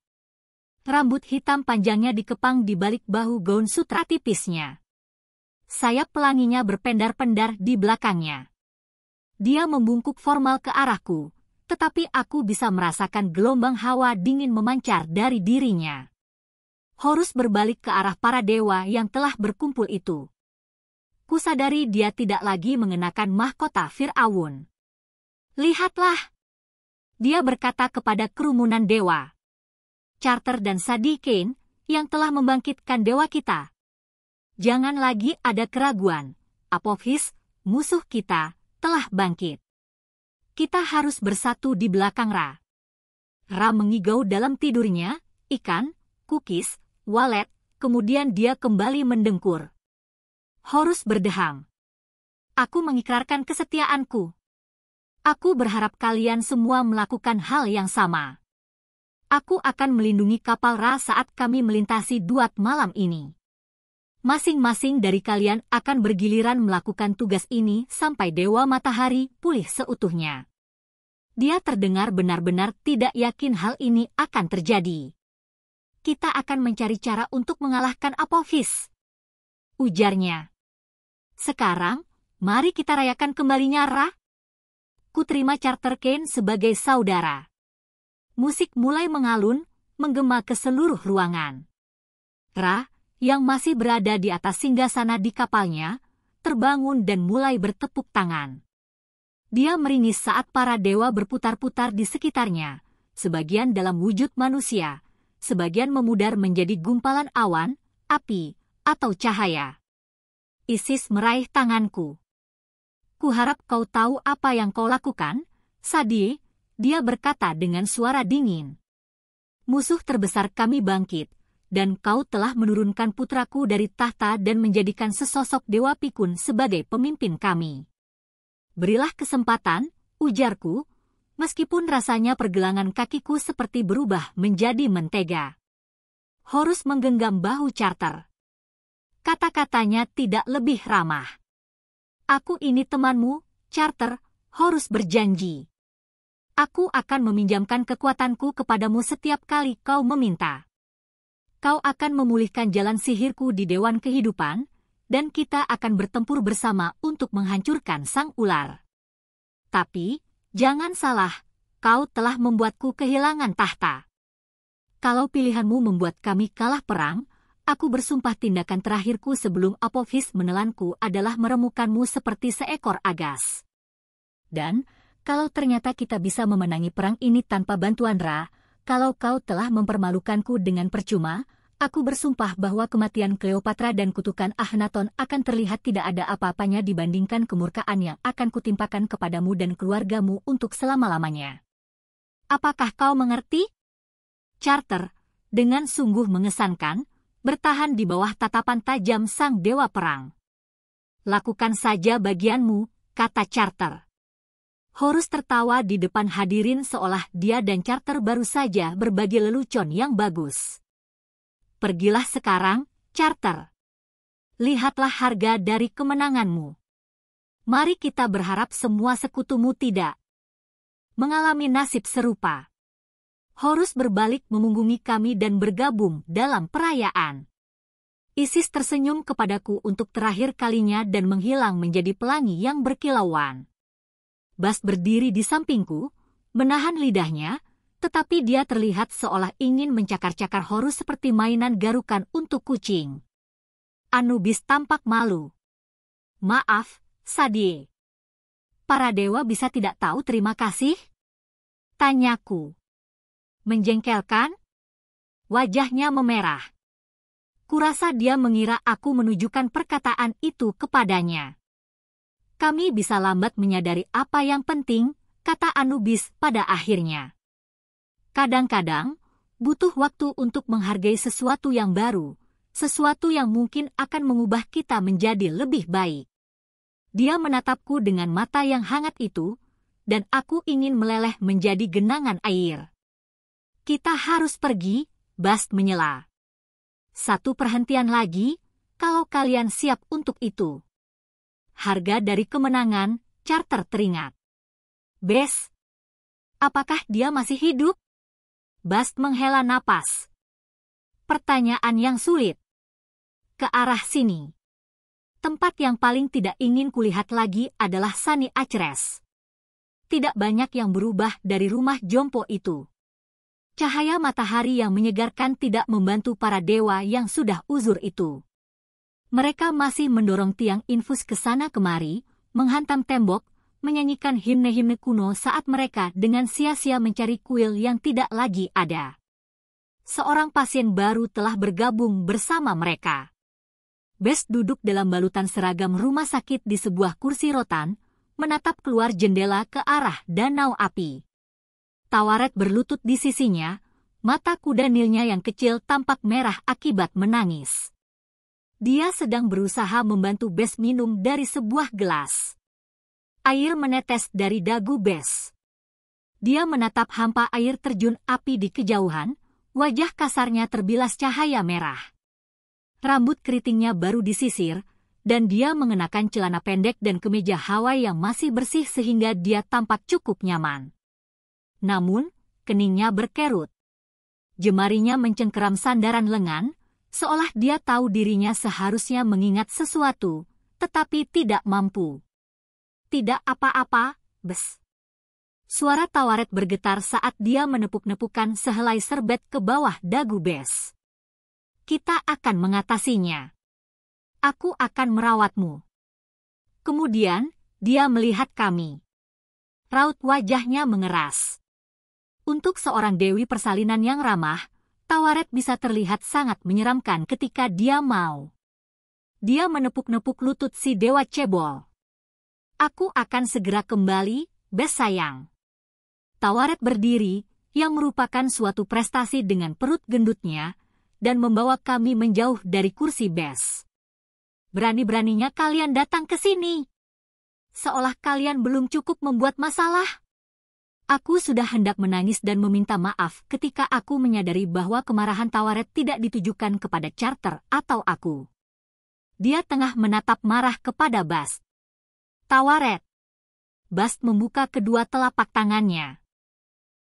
Rambut hitam panjangnya dikepang di balik bahu gaun sutra tipisnya. Sayap pelanginya berpendar-pendar di belakangnya. Dia membungkuk formal ke arahku, tetapi aku bisa merasakan gelombang hawa dingin memancar dari dirinya. Horus berbalik ke arah para dewa yang telah berkumpul itu. Kusadari dia tidak lagi mengenakan mahkota Fir'aun. Lihatlah! Dia berkata kepada kerumunan dewa. Charter dan Sadiqain yang telah membangkitkan dewa kita. Jangan lagi ada keraguan. Apophis, musuh kita, telah bangkit. Kita harus bersatu di belakang Ra. Ra mengigau dalam tidurnya, ikan, kukis, walet, kemudian dia kembali mendengkur. Horus berdeham. Aku mengikrarkan kesetiaanku. Aku berharap kalian semua melakukan hal yang sama. Aku akan melindungi kapal Ra saat kami melintasi Duat malam ini. Masing-masing dari kalian akan bergiliran melakukan tugas ini sampai Dewa Matahari pulih seutuhnya. Dia terdengar benar-benar tidak yakin hal ini akan terjadi. Kita akan mencari cara untuk mengalahkan Apophis, ujarnya. Sekarang, mari kita rayakan kembalinya Ra. Kuterima Chartercain sebagai saudara. Musik mulai mengalun, menggema ke seluruh ruangan. Ra, yang masih berada di atas singgasana di kapalnya, terbangun dan mulai bertepuk tangan. Dia meringis saat para dewa berputar-putar di sekitarnya, sebagian dalam wujud manusia, sebagian memudar menjadi gumpalan awan, api, atau cahaya. Isis meraih tanganku. Kuharap kau tahu apa yang kau lakukan, Sadie, dia berkata dengan suara dingin. Musuh terbesar kami bangkit, dan kau telah menurunkan putraku dari tahta dan menjadikan sesosok Dewa Pikun sebagai pemimpin kami. Berilah kesempatan, ujarku, meskipun rasanya pergelangan kakiku seperti berubah menjadi mentega. Horus menggenggam bahu Charter. Kata-katanya tidak lebih ramah. Aku ini temanmu, Charter, Horus berjanji. Aku akan meminjamkan kekuatanku kepadamu setiap kali kau meminta. Kau akan memulihkan jalan sihirku di Dewan Kehidupan, dan kita akan bertempur bersama untuk menghancurkan sang ular. Tapi, jangan salah, kau telah membuatku kehilangan tahta. Kalau pilihanmu membuat kami kalah perang, aku bersumpah tindakan terakhirku sebelum Apophis menelanku adalah meremukanmu seperti seekor agas. Dan, kalau ternyata kita bisa memenangi perang ini tanpa bantuan Ra, kalau kau telah mempermalukanku dengan percuma, aku bersumpah bahwa kematian Cleopatra dan kutukan Akhenaton akan terlihat tidak ada apa-apanya dibandingkan kemurkaan yang akan kutimpakan kepadamu dan keluargamu untuk selama-lamanya. Apakah kau mengerti? Charter, dengan sungguh mengesankan, bertahan di bawah tatapan tajam sang dewa perang. Lakukan saja bagianmu, kata Charter. Horus tertawa di depan hadirin seolah dia dan Charter baru saja berbagi lelucon yang bagus. Pergilah sekarang, Charter. Lihatlah harga dari kemenanganmu. Mari kita berharap semua sekutumu tidak mengalami nasib serupa. Horus berbalik memunggungi kami dan bergabung dalam perayaan. Isis tersenyum kepadaku untuk terakhir kalinya dan menghilang menjadi pelangi yang berkilauan. Bast berdiri di sampingku, menahan lidahnya, tetapi dia terlihat seolah ingin mencakar-cakar Horus seperti mainan garukan untuk kucing. Anubis tampak malu. Maaf, Sadie. Para dewa bisa tidak tahu terima kasih? Tanyaku. Menjengkelkan? Wajahnya memerah. Kurasa dia mengira aku menunjukkan perkataan itu kepadanya. Kami bisa lambat menyadari apa yang penting, kata Anubis pada akhirnya. Kadang-kadang, butuh waktu untuk menghargai sesuatu yang baru, sesuatu yang mungkin akan mengubah kita menjadi lebih baik. Dia menatapku dengan mata yang hangat itu, dan aku ingin meleleh menjadi genangan air. Kita harus pergi, Bast menyela. Satu perhentian lagi, kalau kalian siap untuk itu. Harga dari kemenangan, Charter teringat. Bes, apakah dia masih hidup? Bast menghela napas. Pertanyaan yang sulit. Ke arah sini. Tempat yang paling tidak ingin kulihat lagi adalah Sani Achres. Tidak banyak yang berubah dari rumah jompo itu. Cahaya matahari yang menyegarkan tidak membantu para dewa yang sudah uzur itu. Mereka masih mendorong tiang infus ke sana kemari, menghantam tembok, menyanyikan himne-himne kuno saat mereka dengan sia-sia mencari kuil yang tidak lagi ada. Seorang pasien baru telah bergabung bersama mereka. Bes duduk dalam balutan seragam rumah sakit di sebuah kursi rotan, menatap keluar jendela ke arah danau api. Tawaret berlutut di sisinya, mata kuda Nilnya yang kecil tampak merah akibat menangis. Dia sedang berusaha membantu Bes minum dari sebuah gelas. Air menetes dari dagu Bes. Dia menatap hampa air terjun api di kejauhan, wajah kasarnya terbilas cahaya merah. Rambut keritingnya baru disisir, dan dia mengenakan celana pendek dan kemeja Hawaii yang masih bersih sehingga dia tampak cukup nyaman. Namun, keningnya berkerut. Jemarinya mencengkeram sandaran lengan, seolah dia tahu dirinya seharusnya mengingat sesuatu, tetapi tidak mampu. Tidak apa-apa, Bes. Suara Tawaret bergetar saat dia menepuk-nepukkan sehelai serbet ke bawah dagu Bes. Kita akan mengatasinya. Aku akan merawatmu. Kemudian, dia melihat kami. Raut wajahnya mengeras. Untuk seorang dewi persalinan yang ramah, Tawaret bisa terlihat sangat menyeramkan ketika dia mau. Dia menepuk-nepuk lutut si dewa cebol. Aku akan segera kembali, Bes sayang. Tawaret berdiri, yang merupakan suatu prestasi dengan perut gendutnya, dan membawa kami menjauh dari kursi Bes. Berani-beraninya kalian datang ke sini. Seolah kalian belum cukup membuat masalah. Aku sudah hendak menangis dan meminta maaf ketika aku menyadari bahwa kemarahan Tawaret tidak ditujukan kepada Charter atau aku. Dia tengah menatap marah kepada Bast. Tawaret. Bast membuka kedua telapak tangannya.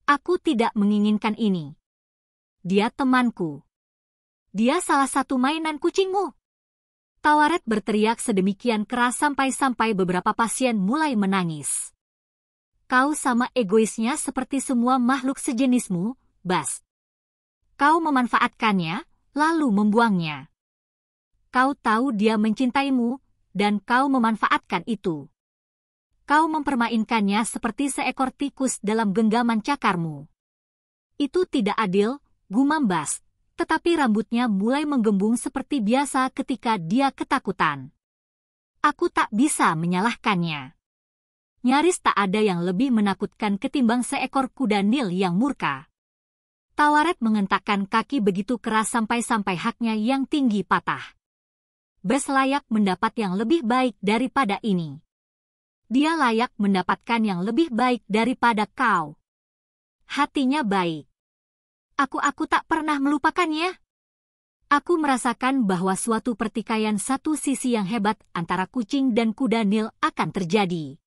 Aku tidak menginginkan ini. Dia temanku. Dia salah satu mainan kucingmu. Tawaret berteriak sedemikian keras sampai beberapa pasien mulai menangis. Kau sama egoisnya seperti semua makhluk sejenismu, Bas. Kau memanfaatkannya, lalu membuangnya. Kau tahu dia mencintaimu, dan kau memanfaatkan itu. Kau mempermainkannya seperti seekor tikus dalam genggaman cakarmu. Itu tidak adil, gumam Bas, tetapi rambutnya mulai menggembung seperti biasa ketika dia ketakutan. Aku tak bisa menyalahkannya. Nyaris tak ada yang lebih menakutkan ketimbang seekor kuda Nil yang murka. Tawaret mengentakkan kaki begitu keras sampai haknya yang tinggi patah. Bes layak mendapat yang lebih baik daripada ini. Dia layak mendapatkan yang lebih baik daripada kau. Hatinya baik. Aku tak pernah melupakannya. Aku merasakan bahwa suatu pertikaian satu sisi yang hebat antara kucing dan kuda Nil akan terjadi.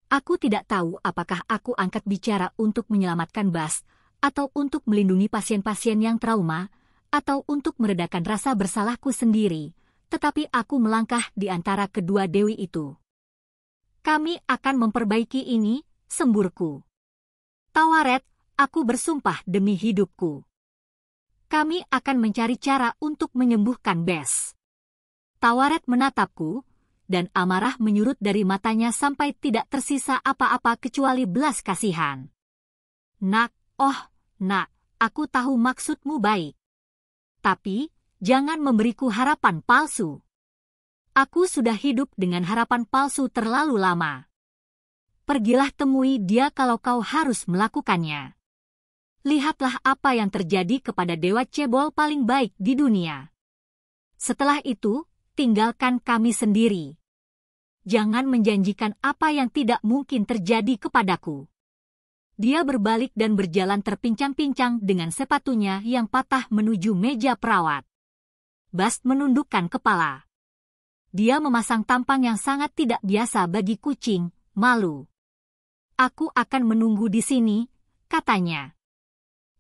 Aku tidak tahu apakah aku angkat bicara untuk menyelamatkan Bas, atau untuk melindungi pasien-pasien yang trauma, atau untuk meredakan rasa bersalahku sendiri, tetapi aku melangkah di antara kedua dewi itu. Kami akan memperbaiki ini, semburku. Tawaret, aku bersumpah demi hidupku. Kami akan mencari cara untuk menyembuhkan Bes. Tawaret menatapku, dan amarah menyurut dari matanya sampai tidak tersisa apa-apa kecuali belas kasihan. Nak, aku tahu maksudmu baik. Tapi, jangan memberiku harapan palsu. Aku sudah hidup dengan harapan palsu terlalu lama. Pergilah temui dia kalau kau harus melakukannya. Lihatlah apa yang terjadi kepada dewa cebol paling baik di dunia. Setelah itu, tinggalkan kami sendiri. Jangan menjanjikan apa yang tidak mungkin terjadi kepadaku. Dia berbalik dan berjalan terpincang-pincang dengan sepatunya yang patah menuju meja perawat. Bast menundukkan kepala. Dia memasang tampang yang sangat tidak biasa bagi kucing, malu. Aku akan menunggu di sini, katanya.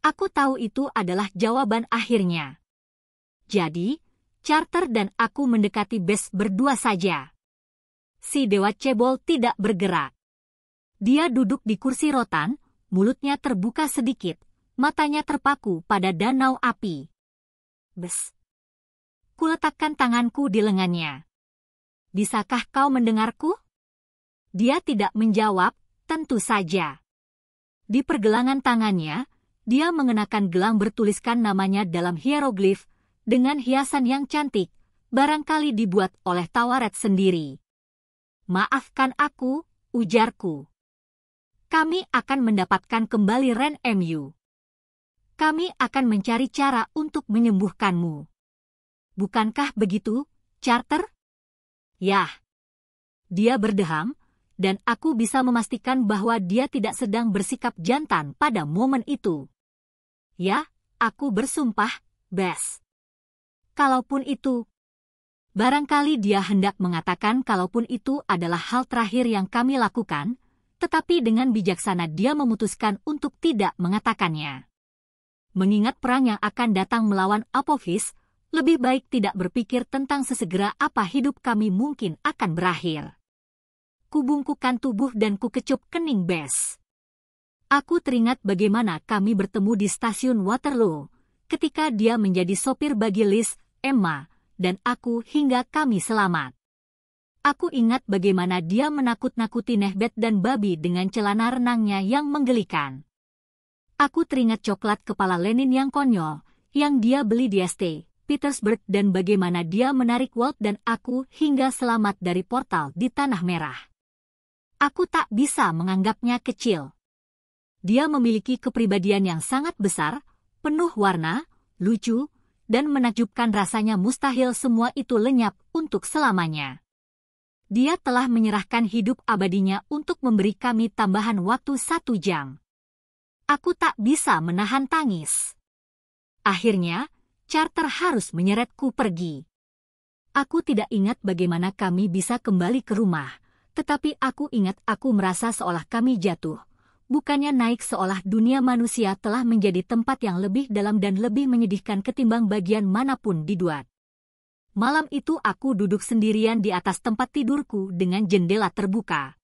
Aku tahu itu adalah jawaban akhirnya. Jadi, Charter dan aku mendekati Bes berdua saja. Si dewa cebol tidak bergerak. Dia duduk di kursi rotan, mulutnya terbuka sedikit, Matanya terpaku pada danau api. Bes. Kuletakkan tanganku di lengannya. Bisakah kau mendengarku? Dia tidak menjawab, tentu saja. Di pergelangan tangannya, dia mengenakan gelang bertuliskan namanya dalam hieroglif, dengan hiasan yang cantik, barangkali dibuat oleh Tawaret sendiri. Maafkan aku, ujarku. Kami akan mendapatkan kembali Ren Mu. Kami akan mencari cara untuk menyembuhkanmu. Bukankah begitu, Charter? Yah. Dia berdeham, dan aku bisa memastikan bahwa dia tidak sedang bersikap jantan pada momen itu. Ya, aku bersumpah, Bes. Kalaupun itu, barangkali dia hendak mengatakan kalaupun itu adalah hal terakhir yang kami lakukan, tetapi dengan bijaksana dia memutuskan untuk tidak mengatakannya. Mengingat perang yang akan datang melawan Apophis, lebih baik tidak berpikir tentang sesegera apa hidup kami mungkin akan berakhir. Kubungkukan tubuh dan kukecup kening Bes. Aku teringat bagaimana kami bertemu di stasiun Waterloo, ketika dia menjadi sopir bagi Liz, Emma, dan aku hingga kami selamat. Aku ingat bagaimana dia menakut-nakuti Nehbet dan babi dengan celana renangnya yang menggelikan. Aku teringat coklat kepala Lenin yang konyol, yang dia beli di St. Petersburg dan bagaimana dia menarik Walt dan aku hingga selamat dari portal di Tanah Merah. Aku tak bisa menganggapnya kecil. Dia memiliki kepribadian yang sangat besar, penuh warna, lucu, dan menakjubkan. Rasanya mustahil semua itu lenyap untuk selamanya. Dia telah menyerahkan hidup abadinya untuk memberi kami tambahan waktu 1 jam. Aku tak bisa menahan tangis. Akhirnya, Charter harus menyeretku pergi. Aku tidak ingat bagaimana kami bisa kembali ke rumah. Tetapi aku ingat aku merasa seolah kami jatuh, bukannya naik seolah dunia manusia telah menjadi tempat yang lebih dalam dan lebih menyedihkan ketimbang bagian manapun di Duat. Malam itu aku duduk sendirian di atas tempat tidurku dengan jendela terbuka.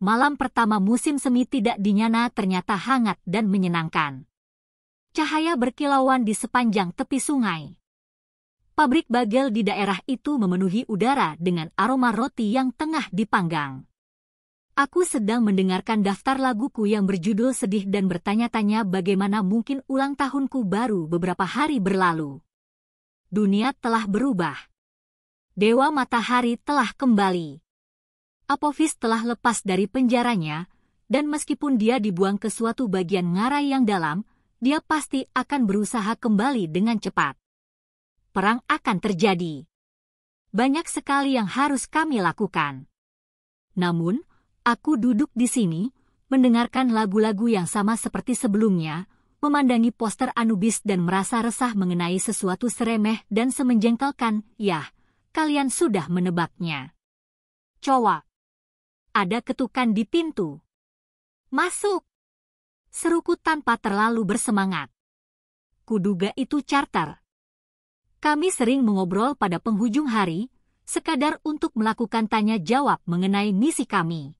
Malam pertama musim semi tidak dinyana ternyata hangat dan menyenangkan. Cahaya berkilauan di sepanjang tepi sungai. Pabrik bagel di daerah itu memenuhi udara dengan aroma roti yang tengah dipanggang. Aku sedang mendengarkan daftar laguku yang berjudul sedih dan bertanya-tanya bagaimana mungkin ulang tahunku baru beberapa hari berlalu. Dunia telah berubah. Dewa matahari telah kembali. Apophis telah lepas dari penjaranya, dan meskipun dia dibuang ke suatu bagian ngarai yang dalam, dia pasti akan berusaha kembali dengan cepat. Perang akan terjadi. Banyak sekali yang harus kami lakukan. Namun, aku duduk di sini, mendengarkan lagu-lagu yang sama seperti sebelumnya, memandangi poster Anubis dan merasa resah mengenai sesuatu seremeh dan semenjengkelkan. Yah, kalian sudah menebaknya. Cowok. Ada ketukan di pintu. Masuk. Seruku tanpa terlalu bersemangat. Kuduga itu Charter. Kami sering mengobrol pada penghujung hari, sekadar untuk melakukan tanya jawab mengenai misi kami.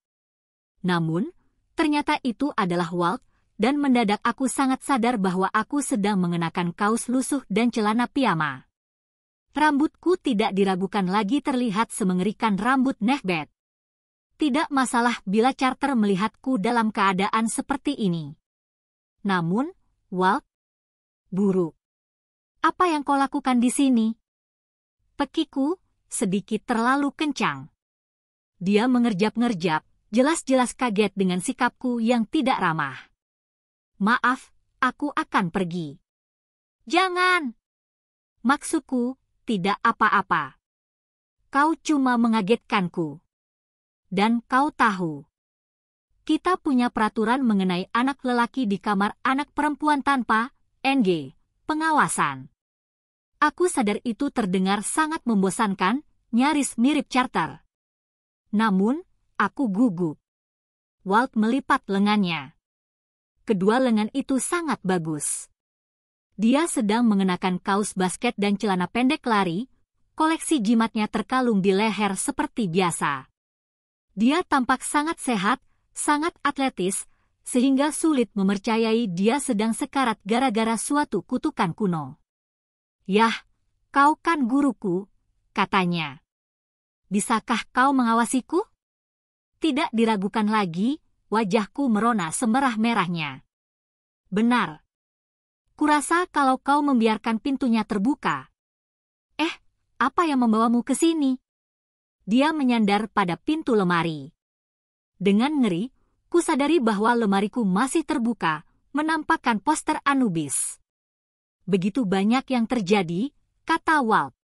Namun, ternyata itu adalah Walt, dan mendadak aku sangat sadar bahwa aku sedang mengenakan kaos lusuh dan celana piyama. Rambutku tidak diragukan lagi terlihat semengerikan rambut Nehbet. Tidak masalah bila Charter melihatku dalam keadaan seperti ini. Namun, Walt, buruk. Apa yang kau lakukan di sini? Pekiku, sedikit terlalu kencang. Dia mengerjap-ngerjap, jelas-jelas kaget dengan sikapku yang tidak ramah. Maaf, aku akan pergi. Jangan! Maksudku, tidak apa-apa. Kau cuma mengagetkanku. Dan kau tahu. Kita punya peraturan mengenai anak lelaki di kamar anak perempuan tanpa, NG, pengawasan. Aku sadar itu terdengar sangat membosankan, nyaris mirip Charter. Namun, aku gugup. Walt melipat lengannya. Kedua lengan itu sangat bagus. Dia sedang mengenakan kaos basket dan celana pendek lari, koleksi jimatnya terkalung di leher seperti biasa. Dia tampak sangat sehat, sangat atletis, sehingga sulit mempercayai dia sedang sekarat gara-gara suatu kutukan kuno. "Yah, kau kan guruku," katanya. "Bisakah kau mengawasiku?" Tidak diragukan lagi, wajahku merona semerah-merahnya. "Benar. Kurasa kalau kau membiarkan pintunya terbuka." Apa yang membawamu ke sini?" Dia menyandar pada pintu lemari. Dengan ngeri, kusadari bahwa lemariku masih terbuka, menampakkan poster Anubis. "Begitu banyak yang terjadi," kata Walt.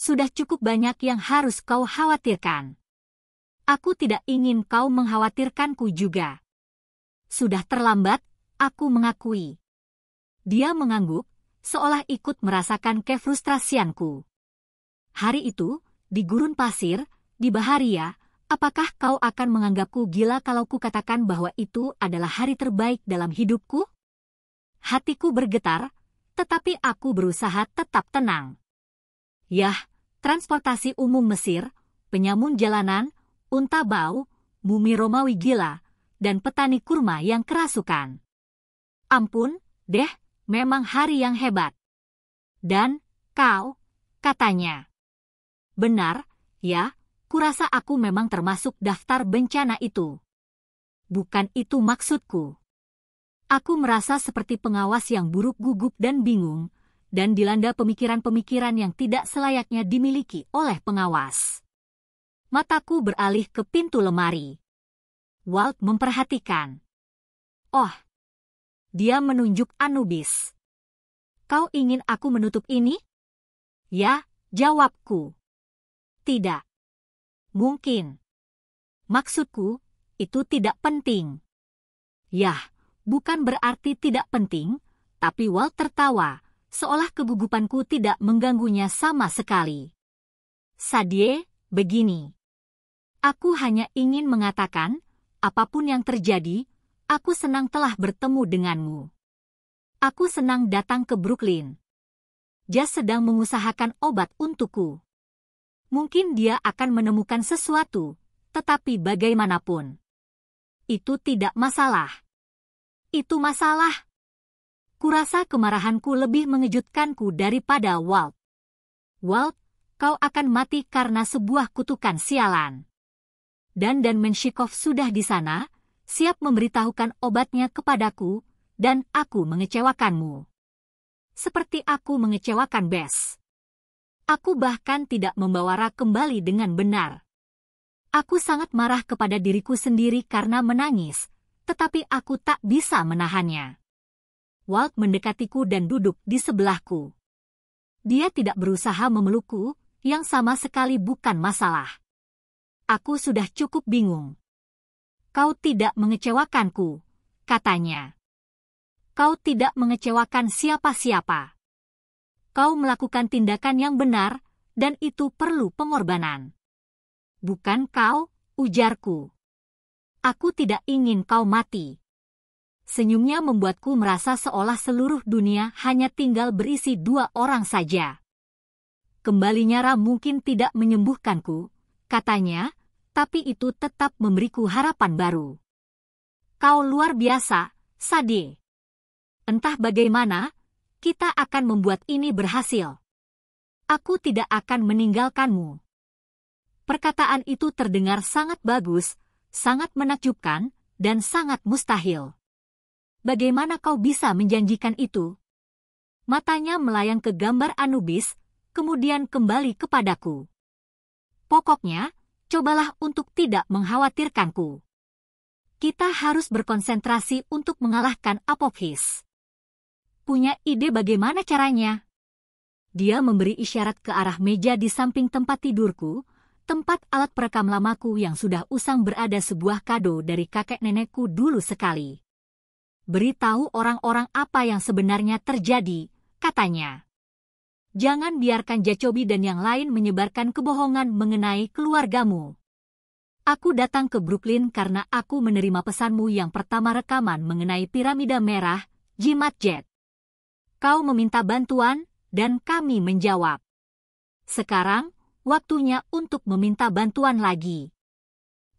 "Sudah cukup banyak yang harus kau khawatirkan. Aku tidak ingin kau mengkhawatirkanku juga." "Sudah terlambat," aku mengakui. Dia mengangguk, seolah ikut merasakan kefrustrasianku. "Hari itu, di gurun pasir, di Baharia, apakah kau akan menganggapku gila kalau kukatakan bahwa itu adalah hari terbaik dalam hidupku?" Hatiku bergetar, tetapi aku berusaha tetap tenang. "Yah, transportasi umum Mesir, penyamun jalanan, unta bau, mumi Romawi gila, dan petani kurma yang kerasukan. Ampun, deh, memang hari yang hebat." "Dan kau," katanya. "Benar, ya, kurasa aku memang termasuk daftar bencana itu. Bukan itu maksudku. Aku merasa seperti pengawas yang buruk, gugup dan bingung, dan dilanda pemikiran-pemikiran yang tidak selayaknya dimiliki oleh pengawas." Mataku beralih ke pintu lemari. Walt memperhatikan. "Oh." Dia menunjuk Anubis. "Kau ingin aku menutup ini?" "Ya," jawabku. "Tidak. Mungkin. Maksudku, itu tidak penting." "Yah, bukan berarti tidak penting," tapi Walt tertawa, seolah kegugupanku tidak mengganggunya sama sekali. "Sadie, begini. Aku hanya ingin mengatakan, apapun yang terjadi, aku senang telah bertemu denganmu. Aku senang datang ke Brooklyn. Jas sedang mengusahakan obat untukku. Mungkin dia akan menemukan sesuatu, tetapi bagaimanapun, itu tidak masalah." "Itu masalah." Kurasa kemarahanku lebih mengejutkanku daripada Walt. "Walt, kau akan mati karena sebuah kutukan sialan. Dan Menshikov sudah di sana, siap memberitahukan obatnya kepadaku, dan aku mengecewakanmu. Seperti aku mengecewakan Bess. Aku bahkan tidak membawa Ra kembali dengan benar. Aku sangat marah kepada diriku sendiri karena menangis, tetapi aku tak bisa menahannya." Walt mendekatiku dan duduk di sebelahku. Dia tidak berusaha memelukku, yang sama sekali bukan masalah. Aku sudah cukup bingung. "Kau tidak mengecewakanku," katanya. "Kau tidak mengecewakan siapa-siapa. Kau melakukan tindakan yang benar, dan itu perlu pengorbanan." "Bukan kau," ujarku. "Aku tidak ingin kau mati." Senyumnya membuatku merasa seolah seluruh dunia hanya tinggal berisi 2 orang saja. "Kembalinya Ra mungkin tidak menyembuhkanku," katanya, "tapi itu tetap memberiku harapan baru." "Kau luar biasa, Sadie. Entah bagaimana, kita akan membuat ini berhasil. Aku tidak akan meninggalkanmu." Perkataan itu terdengar sangat bagus, sangat menakjubkan, dan sangat mustahil. "Bagaimana kau bisa menjanjikan itu?" Matanya melayang ke gambar Anubis, kemudian kembali kepadaku. "Pokoknya, cobalah untuk tidak mengkhawatirkanku. Kita harus berkonsentrasi untuk mengalahkan Apophis. Punya ide bagaimana caranya?" Dia memberi isyarat ke arah meja di samping tempat tidurku, tempat alat perekam lamaku yang sudah usang berada sebuah kado dari kakek nenekku dulu sekali. "Beritahu orang-orang apa yang sebenarnya terjadi," katanya. "Jangan biarkan Jacobi dan yang lain menyebarkan kebohongan mengenai keluargamu. Aku datang ke Brooklyn karena aku menerima pesanmu yang pertama rekaman mengenai piramida merah, Jimat Jet. Kau meminta bantuan, dan kami menjawab. Sekarang, waktunya untuk meminta bantuan lagi.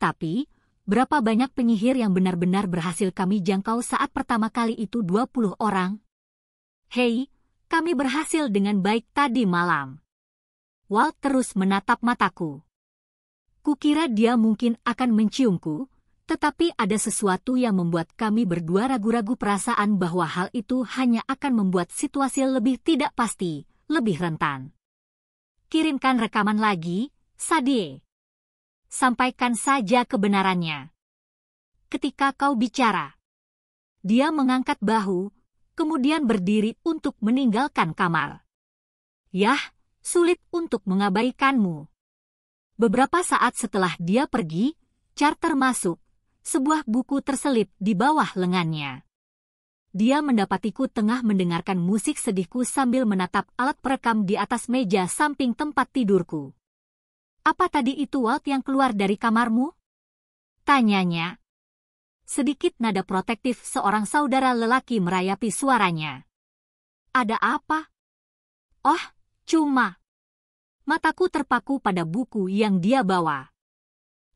Tapi, Berapa banyak penyihir yang benar-benar berhasil kami jangkau saat pertama kali itu 20 orang? Hei, kami berhasil dengan baik tadi malam. Walt terus menatap mataku. Kukira dia mungkin akan menciumku, tetapi ada sesuatu yang membuat kami berdua ragu-ragu perasaan bahwa hal itu hanya akan membuat situasi lebih tidak pasti, lebih rentan. Kirimkan rekaman lagi, Sadie. Sampaikan saja kebenarannya. Ketika kau bicara. Dia mengangkat bahu, kemudian berdiri untuk meninggalkan kamar. Yah, sulit untuk mengabaikanmu. Beberapa saat setelah dia pergi, Carter masuk, sebuah buku terselip di bawah lengannya. Dia mendapatiku tengah mendengarkan musik sedihku sambil menatap alat perekam di atas meja samping tempat tidurku. Apa tadi itu, Walt, yang keluar dari kamarmu? Tanyanya. Sedikit nada protektif seorang saudara lelaki merayapi suaranya. Ada apa? Oh, cuma. Mataku terpaku pada buku yang dia bawa.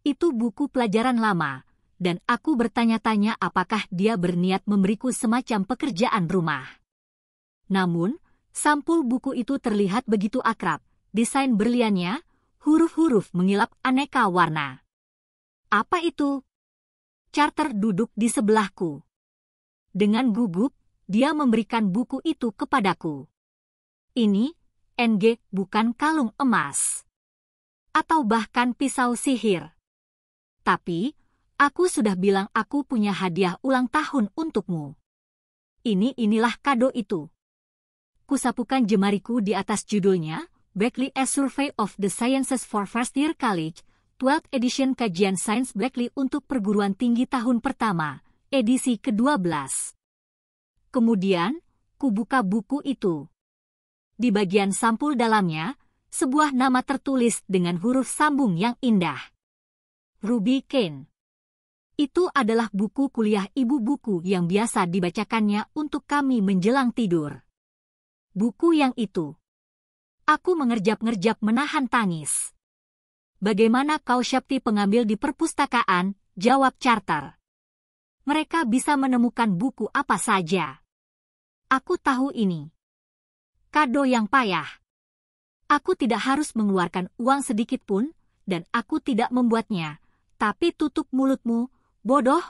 Itu buku pelajaran lama, dan aku bertanya-tanya apakah dia berniat memberiku semacam pekerjaan rumah. Namun, sampul buku itu terlihat begitu akrab, desain berliannya, huruf-huruf mengilap aneka warna. Apa itu? Carter duduk di sebelahku. Dengan gugup, dia memberikan buku itu kepadaku. Ini, NG, bukan kalung emas. Atau bahkan pisau sihir. Tapi, aku sudah bilang aku punya hadiah ulang tahun untukmu. Inilah kado itu. Kusapukan jemariku di atas judulnya, Blackley A Survey of the Sciences for First Year College, 12th Edition Kajian Sains Blackley untuk perguruan tinggi tahun pertama, edisi ke-12. Kemudian, kubuka buku itu. Di bagian sampul dalamnya, sebuah nama tertulis dengan huruf sambung yang indah. Ruby Kane. Itu adalah buku kuliah ibu buku yang biasa dibacakannya untuk kami menjelang tidur. Buku yang itu. Aku mengerjap-ngerjap menahan tangis. Bagaimana kau Shakti pengambil di perpustakaan, jawab Carter. Mereka bisa menemukan buku apa saja. Aku tahu ini. Kado yang payah. Aku tidak harus mengeluarkan uang sedikit pun, dan aku tidak membuatnya. Tapi tutup mulutmu, bodoh.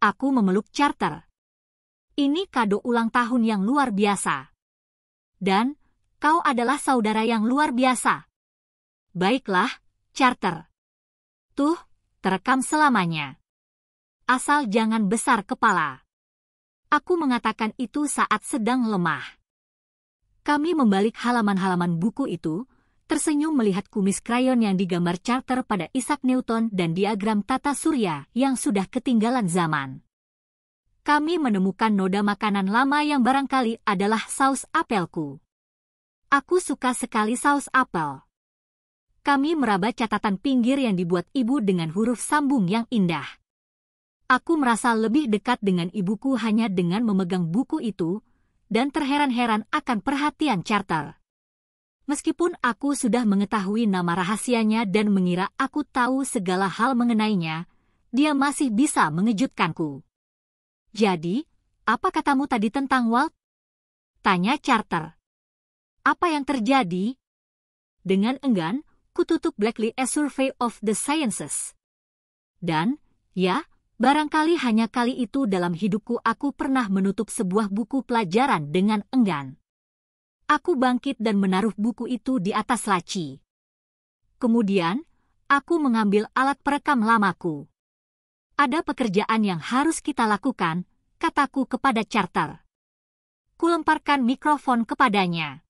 Aku memeluk Carter. Ini kado ulang tahun yang luar biasa. Dan, kau adalah saudara yang luar biasa. Baiklah, Carter. Tuh, terekam selamanya. Asal jangan besar kepala. Aku mengatakan itu saat sedang lemah. Kami membalik halaman-halaman buku itu, tersenyum melihat kumis krayon yang digambar Carter pada Isaac Newton dan diagram tata surya yang sudah ketinggalan zaman. Kami menemukan noda makanan lama yang barangkali adalah saus apelku. Aku suka sekali saus apel. Kami meraba catatan pinggir yang dibuat ibu dengan huruf sambung yang indah. Aku merasa lebih dekat dengan ibuku hanya dengan memegang buku itu, dan terheran-heran akan perhatian Carter. Meskipun aku sudah mengetahui nama rahasianya dan mengira aku tahu segala hal mengenainya, dia masih bisa mengejutkanku. Jadi, apa katamu tadi tentang Walt? Tanya Carter. Apa yang terjadi? Dengan enggan, kututup Blackley A Survey of the Sciences. Dan, ya, barangkali hanya kali itu dalam hidupku aku pernah menutup sebuah buku pelajaran dengan enggan. Aku bangkit dan menaruh buku itu di atas laci. Kemudian, aku mengambil alat perekam lamaku. Ada pekerjaan yang harus kita lakukan, kataku kepada Carter. Kulemparkan mikrofon kepadanya.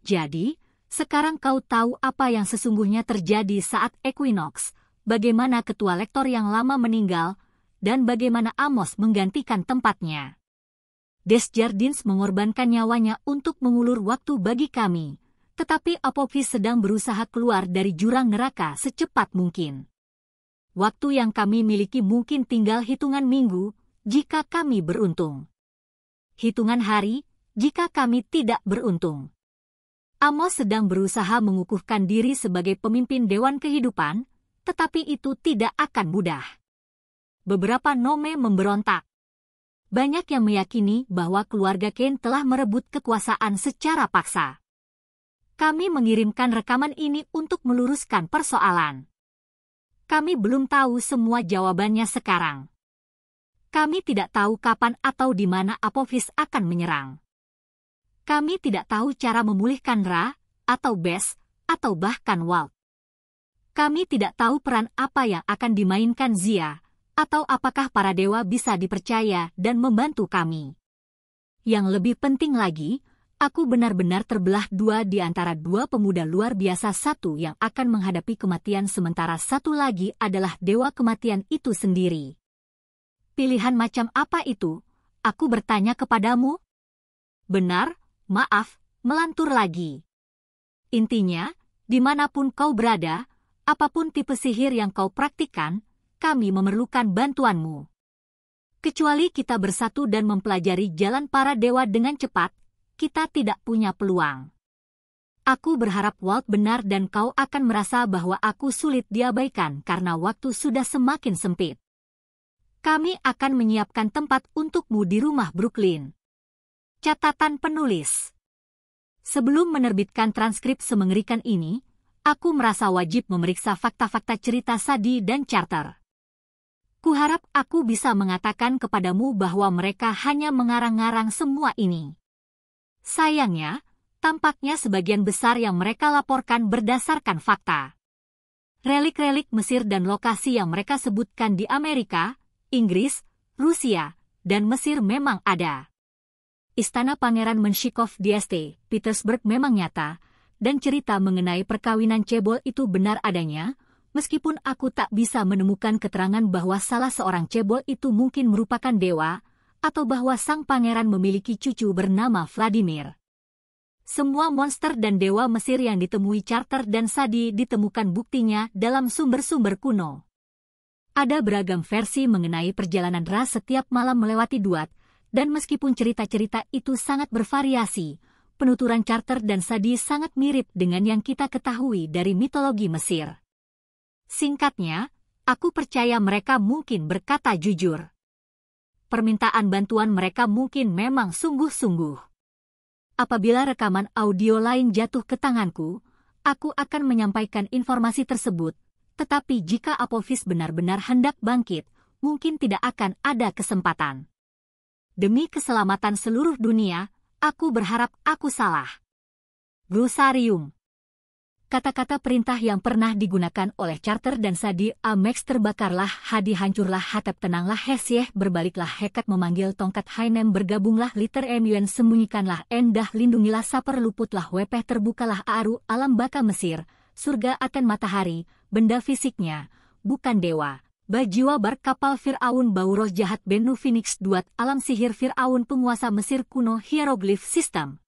Jadi, sekarang kau tahu apa yang sesungguhnya terjadi saat Equinox, bagaimana ketua lektor yang lama meninggal, dan bagaimana Amos menggantikan tempatnya. Desjardins mengorbankan nyawanya untuk mengulur waktu bagi kami, tetapi Apophis sedang berusaha keluar dari jurang neraka secepat mungkin. Waktu yang kami miliki mungkin tinggal hitungan minggu, jika kami beruntung. Hitungan hari, jika kami tidak beruntung. Amos sedang berusaha mengukuhkan diri sebagai pemimpin Dewan Kehidupan, tetapi itu tidak akan mudah. Beberapa nome memberontak. Banyak yang meyakini bahwa keluarga Kane telah merebut kekuasaan secara paksa. Kami mengirimkan rekaman ini untuk meluruskan persoalan. Kami belum tahu semua jawabannya sekarang. Kami tidak tahu kapan atau di mana Apophis akan menyerang. Kami tidak tahu cara memulihkan Ra, atau Bes, atau bahkan Walt. Kami tidak tahu peran apa yang akan dimainkan Zia, atau apakah para dewa bisa dipercaya dan membantu kami. Yang lebih penting lagi, aku benar-benar terbelah dua di antara dua pemuda luar biasa, satu yang akan menghadapi kematian sementara satu lagi adalah dewa kematian itu sendiri. Pilihan macam apa itu? Aku bertanya kepadamu. Benar, maaf, melantur lagi. Intinya, dimanapun kau berada, apapun tipe sihir yang kau praktikkan, kami memerlukan bantuanmu. Kecuali kita bersatu dan mempelajari jalan para dewa dengan cepat, kita tidak punya peluang. Aku berharap Walt benar dan kau akan merasa bahwa aku sulit diabaikan karena waktu sudah semakin sempit. Kami akan menyiapkan tempat untukmu di rumah Brooklyn. Catatan penulis. Sebelum menerbitkan transkrip semengerikan ini, aku merasa wajib memeriksa fakta-fakta cerita Sadie dan Charter. Kuharap aku bisa mengatakan kepadamu bahwa mereka hanya mengarang-ngarang semua ini. Sayangnya, tampaknya sebagian besar yang mereka laporkan berdasarkan fakta. Relik-relik Mesir dan lokasi yang mereka sebutkan di Amerika, Inggris, Rusia, dan Mesir memang ada. Istana Pangeran Menshikov di St. Petersburg memang nyata, dan cerita mengenai perkawinan cebol itu benar adanya, meskipun aku tak bisa menemukan keterangan bahwa salah seorang cebol itu mungkin merupakan dewa, atau bahwa sang pangeran memiliki cucu bernama Vladimir. Semua monster dan dewa Mesir yang ditemui Charter dan Sadie ditemukan buktinya dalam sumber-sumber kuno. Ada beragam versi mengenai perjalanan Ra setiap malam melewati Duat, dan meskipun cerita-cerita itu sangat bervariasi, penuturan Charter dan Sadie sangat mirip dengan yang kita ketahui dari mitologi Mesir. Singkatnya, aku percaya mereka mungkin berkata jujur. Permintaan bantuan mereka mungkin memang sungguh-sungguh. Apabila rekaman audio lain jatuh ke tanganku, aku akan menyampaikan informasi tersebut, tetapi jika Apophis benar-benar hendak bangkit, mungkin tidak akan ada kesempatan. Demi keselamatan seluruh dunia, aku berharap aku salah. Glosarium. Kata-kata perintah yang pernah digunakan oleh Charter dan Sadie. Amex terbakarlah, Hadi hancurlah, Hatep tenanglah, Hesyeh berbaliklah, Hekat memanggil tongkat, Hainem bergabunglah, Liter Emuen sembunyikanlah, Endah lindungilah, Saper luputlah, Wepeh terbukalah, Aru alam baka Mesir, surga akan matahari, benda fisiknya, bukan dewa. Bajiwa bar kapal Fir'aun, bau roh jahat Benu Phoenix Duat, alam sihir Fir'aun, penguasa Mesir kuno, hieroglif sistem.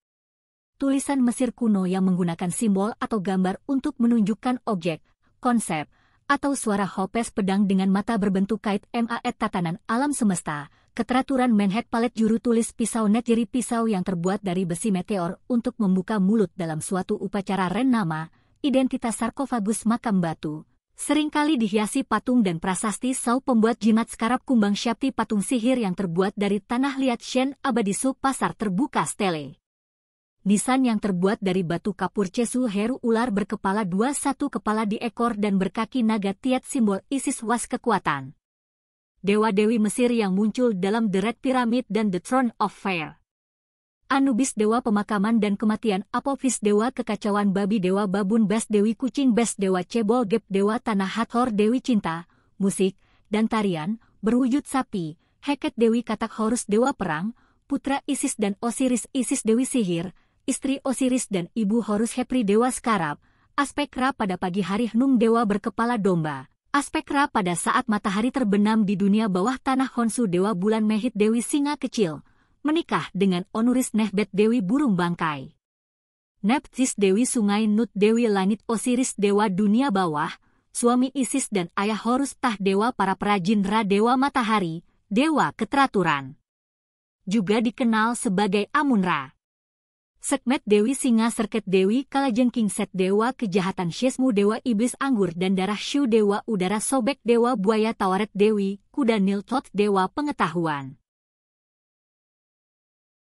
Tulisan Mesir kuno yang menggunakan simbol atau gambar untuk menunjukkan objek, konsep, atau suara Hopes pedang dengan mata berbentuk kait maet tatanan alam semesta, keteraturan Manhat palet juru tulis pisau net jeri pisau yang terbuat dari besi meteor untuk membuka mulut dalam suatu upacara Ren nama, identitas sarkofagus makam batu, seringkali dihiasi patung dan prasasti Sau pembuat jimat skarab kumbang syakti patung sihir yang terbuat dari tanah liat Shen abadi sub pasar terbuka stele. Nisan yang terbuat dari batu kapur Cesu Heru ular berkepala dua, satu kepala di ekor dan berkaki naga Tiat simbol Isis was kekuatan. Dewa-dewi Mesir yang muncul dalam The Red Pyramid dan The Throne of Fire. Anubis dewa pemakaman dan kematian, Apophis dewa kekacauan, babi dewa babun, Bes dewi kucing, Bes dewa cebol, Geb dewa tanah, Hathor dewi cinta, musik, dan tarian, berwujud sapi, Heket dewi katak, Horus dewa perang, putra Isis dan Osiris, Isis dewi sihir, istri Osiris dan ibu Horus, Hepri dewa skarab, aspek Ra pada pagi hari, Hnum dewa berkepala domba, aspek Ra pada saat matahari terbenam di dunia bawah tanah, Honsu dewa bulan, Mehit dewi singa kecil, menikah dengan Onuris, Nehbet dewi burung bangkai, Nepthys dewi sungai, Nut dewi langit, Osiris dewa dunia bawah, suami Isis dan ayah Horus, Tah dewa para perajin, Ra dewa matahari, dewa keteraturan. Juga dikenal sebagai Amun-Ra. Sekmet Dewi Singa Serket Dewi Kalajengking Set Dewa Kejahatan Syesmu Dewa Iblis Anggur dan Darah Shu Dewa Udara Sobek Dewa Buaya Tawaret Dewi Kuda Niltot Dewa Pengetahuan